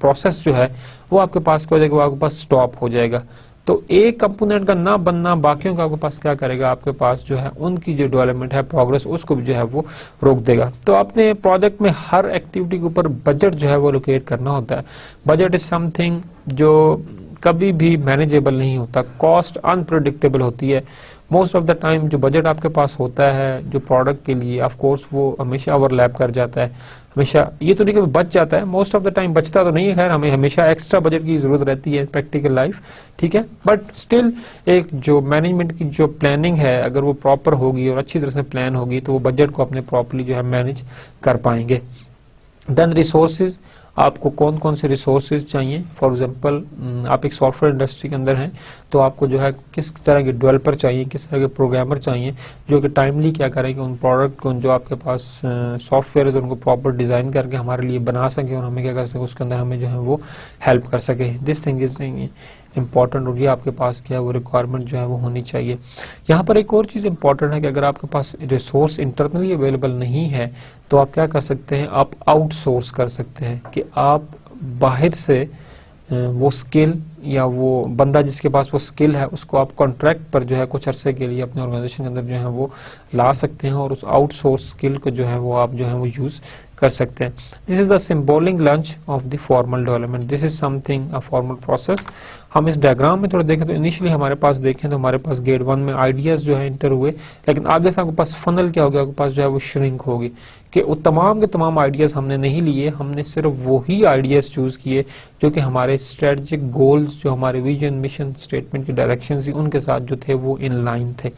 प्रोसेस जो है वो आपके पास क्या हो जाएगा, वो आपके पास स्टॉप हो जाएगा। तो एक कंपोनेंट का ना बनना बाकियों का आपके पास क्या करेगा, आपके पास जो है उनकी जो डेवलपमेंट है प्रोग्रेस उसको भी जो है वो रोक देगा। तो आपने प्रोजेक्ट में हर एक्टिविटी के ऊपर बजट जो है वो लोकेट करना होता है। बजट इज समथिंग जो कभी भी मैनेजेबल नहीं होता, कॉस्ट अनप्रेडिक्टेबल होती है। मोस्ट ऑफ द टाइम जो बजट आपके पास होता है जो प्रोडक्ट के लिए, ऑफ कोर्स वो हमेशा ओवरलैप कर जाता है, हमेशा ये तो नहीं कि बच जाता है, मोस्ट ऑफ द टाइम बचता तो नहीं है, खैर हमें हमेशा एक्स्ट्रा बजट की जरूरत रहती है प्रैक्टिकल लाइफ, ठीक है। बट स्टिल एक जो मैनेजमेंट की जो प्लानिंग है अगर वो प्रॉपर होगी और अच्छी तरह से प्लान होगी तो वो बजट को अपने प्रॉपरली जो है मैनेज कर पाएंगे। देन रिसोर्सेज, आपको कौन कौन से रिसोर्सेज चाहिए। फॉर एग्जांपल आप एक सॉफ्टवेयर इंडस्ट्री के अंदर हैं तो आपको जो है किस तरह के डेवलपर चाहिए, किस तरह के प्रोग्रामर चाहिए जो कि टाइमली क्या करेंगे उन प्रोडक्ट को जो आपके पास सॉफ्टवेयर है उनको प्रॉपर डिजाइन करके हमारे लिए बना सके और हमें क्या कर सके उसके अंदर हमें जो है वो हेल्प कर सके। दिस थिंग इज इंपॉर्टेंट और ये आपके पास क्या है वो रिक्वायरमेंट जो है वो होनी चाहिए। यहाँ पर एक और चीज इंपॉर्टेंट है कि अगर आपके पास रिसोर्स इंटरनली अवेलेबल नहीं है तो आप क्या कर सकते हैं, आप आउटसोर्स कर सकते हैं कि आप बाहर से वो स्किल या वो बंदा जिसके पास वो स्किल है उसको आप कॉन्ट्रैक्ट पर जो है कुछ अरसे के लिए अपने ऑर्गेनाइजेशन के अंदर जो है वो ला सकते हैं और उस आउटसोर्स स्किल को जो है वो आप जो है वो यूज कर सकते हैं। This is the symbolic lunch of the formal development, this is something a formal process. हम इस डायग्राम में थोड़ा देखें तो इनिशियली हमारे पास देखें तो हमारे पास गेट 1 में आइडियाज जो है इंटर हुए, लेकिन आगे से आपके पास फनल क्या हो गया, आपके पास जो है वो श्रिंक होगी कि वो तमाम के तमाम आइडियाज हमने नहीं लिए, हमने सिर्फ वही आइडियाज चूज किए जो कि हमारे स्ट्रेटेजिक गोल्स, जो हमारे विजन मिशन स्टेटमेंट की डायरेक्शन थी उनके साथ जो थे वो इन लाइन थे।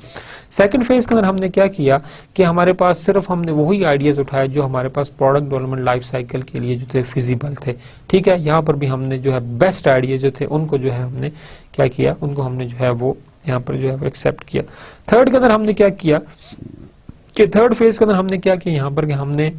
सेकंड फेज के अंदर हमने क्या किया कि हमारे पास सिर्फ हमने वही आइडियाज उठाए जो हमारे पास प्रोडक्ट डेवलपमेंट लाइफ साइकिल के लिए जो थे फिजिबल थे, ठीक है। यहाँ पर भी हमने जो है बेस्ट आइडिया जो थे उनको जो है हमने क्या किया, उनको हमने जो है वो यहाँ पर जो है एक्सेप्ट किया। थर्ड के अंदर हमने क्या किया कि थर्ड फेज के अंदर हमने क्या किया यहाँ पर कि हमने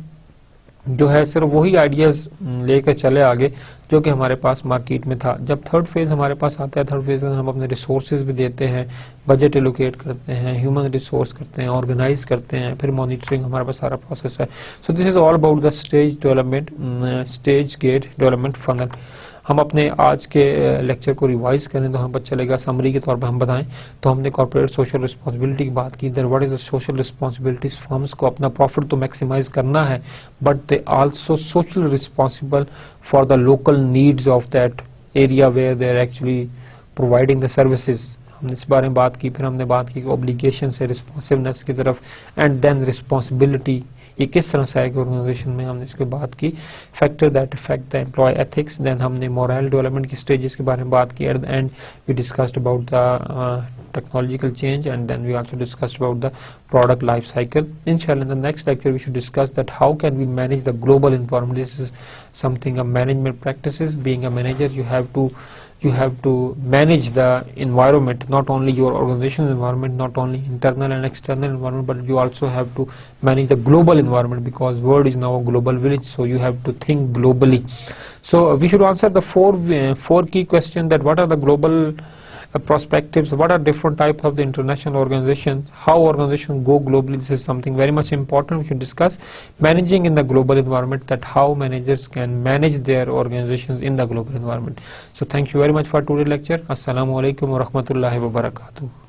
जो है सिर्फ वही आइडियाज लेकर चले आगे जो कि हमारे पास मार्केट में था। जब थर्ड फेज हमारे पास आता है, थर्ड फेज में हम अपने रिसोर्सेज भी देते हैं, बजट एलोकेट करते हैं, ह्यूमन रिसोर्स करते हैं, ऑर्गेनाइज करते हैं, फिर मॉनिटरिंग, हमारे पास सारा प्रोसेस है। So this is all about the stage development, stage gate development funnel. हम अपने आज के लेक्चर को रिवाइज करें तो हमें पता चलेगा, समरी के तौर पर हम बताएं तो हमने कॉर्पोरेट सोशल रिस्पांसिबिलिटी की बात की। What is the social responsibilities, firms को अपना प्रॉफिट तो मैक्सिमाइज करना है but they also social responsible for the local needs of that area where they are actually providing the services. हमने इस बारे में बात की। फिर हमने बात की ऑब्लिगेशन से रिस्पॉन्सिवनेस की तरफ एंड देन रिस्पॉन्सिबिलिटी, ये किस तरह से आएगी ऑर्गेनाइजेशन में, हमने इसके बात की। Factor that effect the employ ethics, then हमने मोरल डेवलपमेंट की स्टेजेस के बारे में बात की। At the end we discussed about the technological change, and then we also discussed about the product life cycle. Inshallah, in the next lecture we should discuss that how can we manage the global environment. This is something of management practices. Being a manager, you have to manage the environment, not only your organizational environment, not only internal and external environment, but you also have to manage the global environment, because world is now a global village, so you have to think globally. So we should answer the four key questions: that what are the global perspectives, what are different types of the international organizations, how organizations go globally. This is something very much important. We should discuss managing in the global environment, that how managers can manage their organizations in the global environment. So thank you very much for today's lecture. Assalamu alaikum wa rahmatullahi wa barakatuh.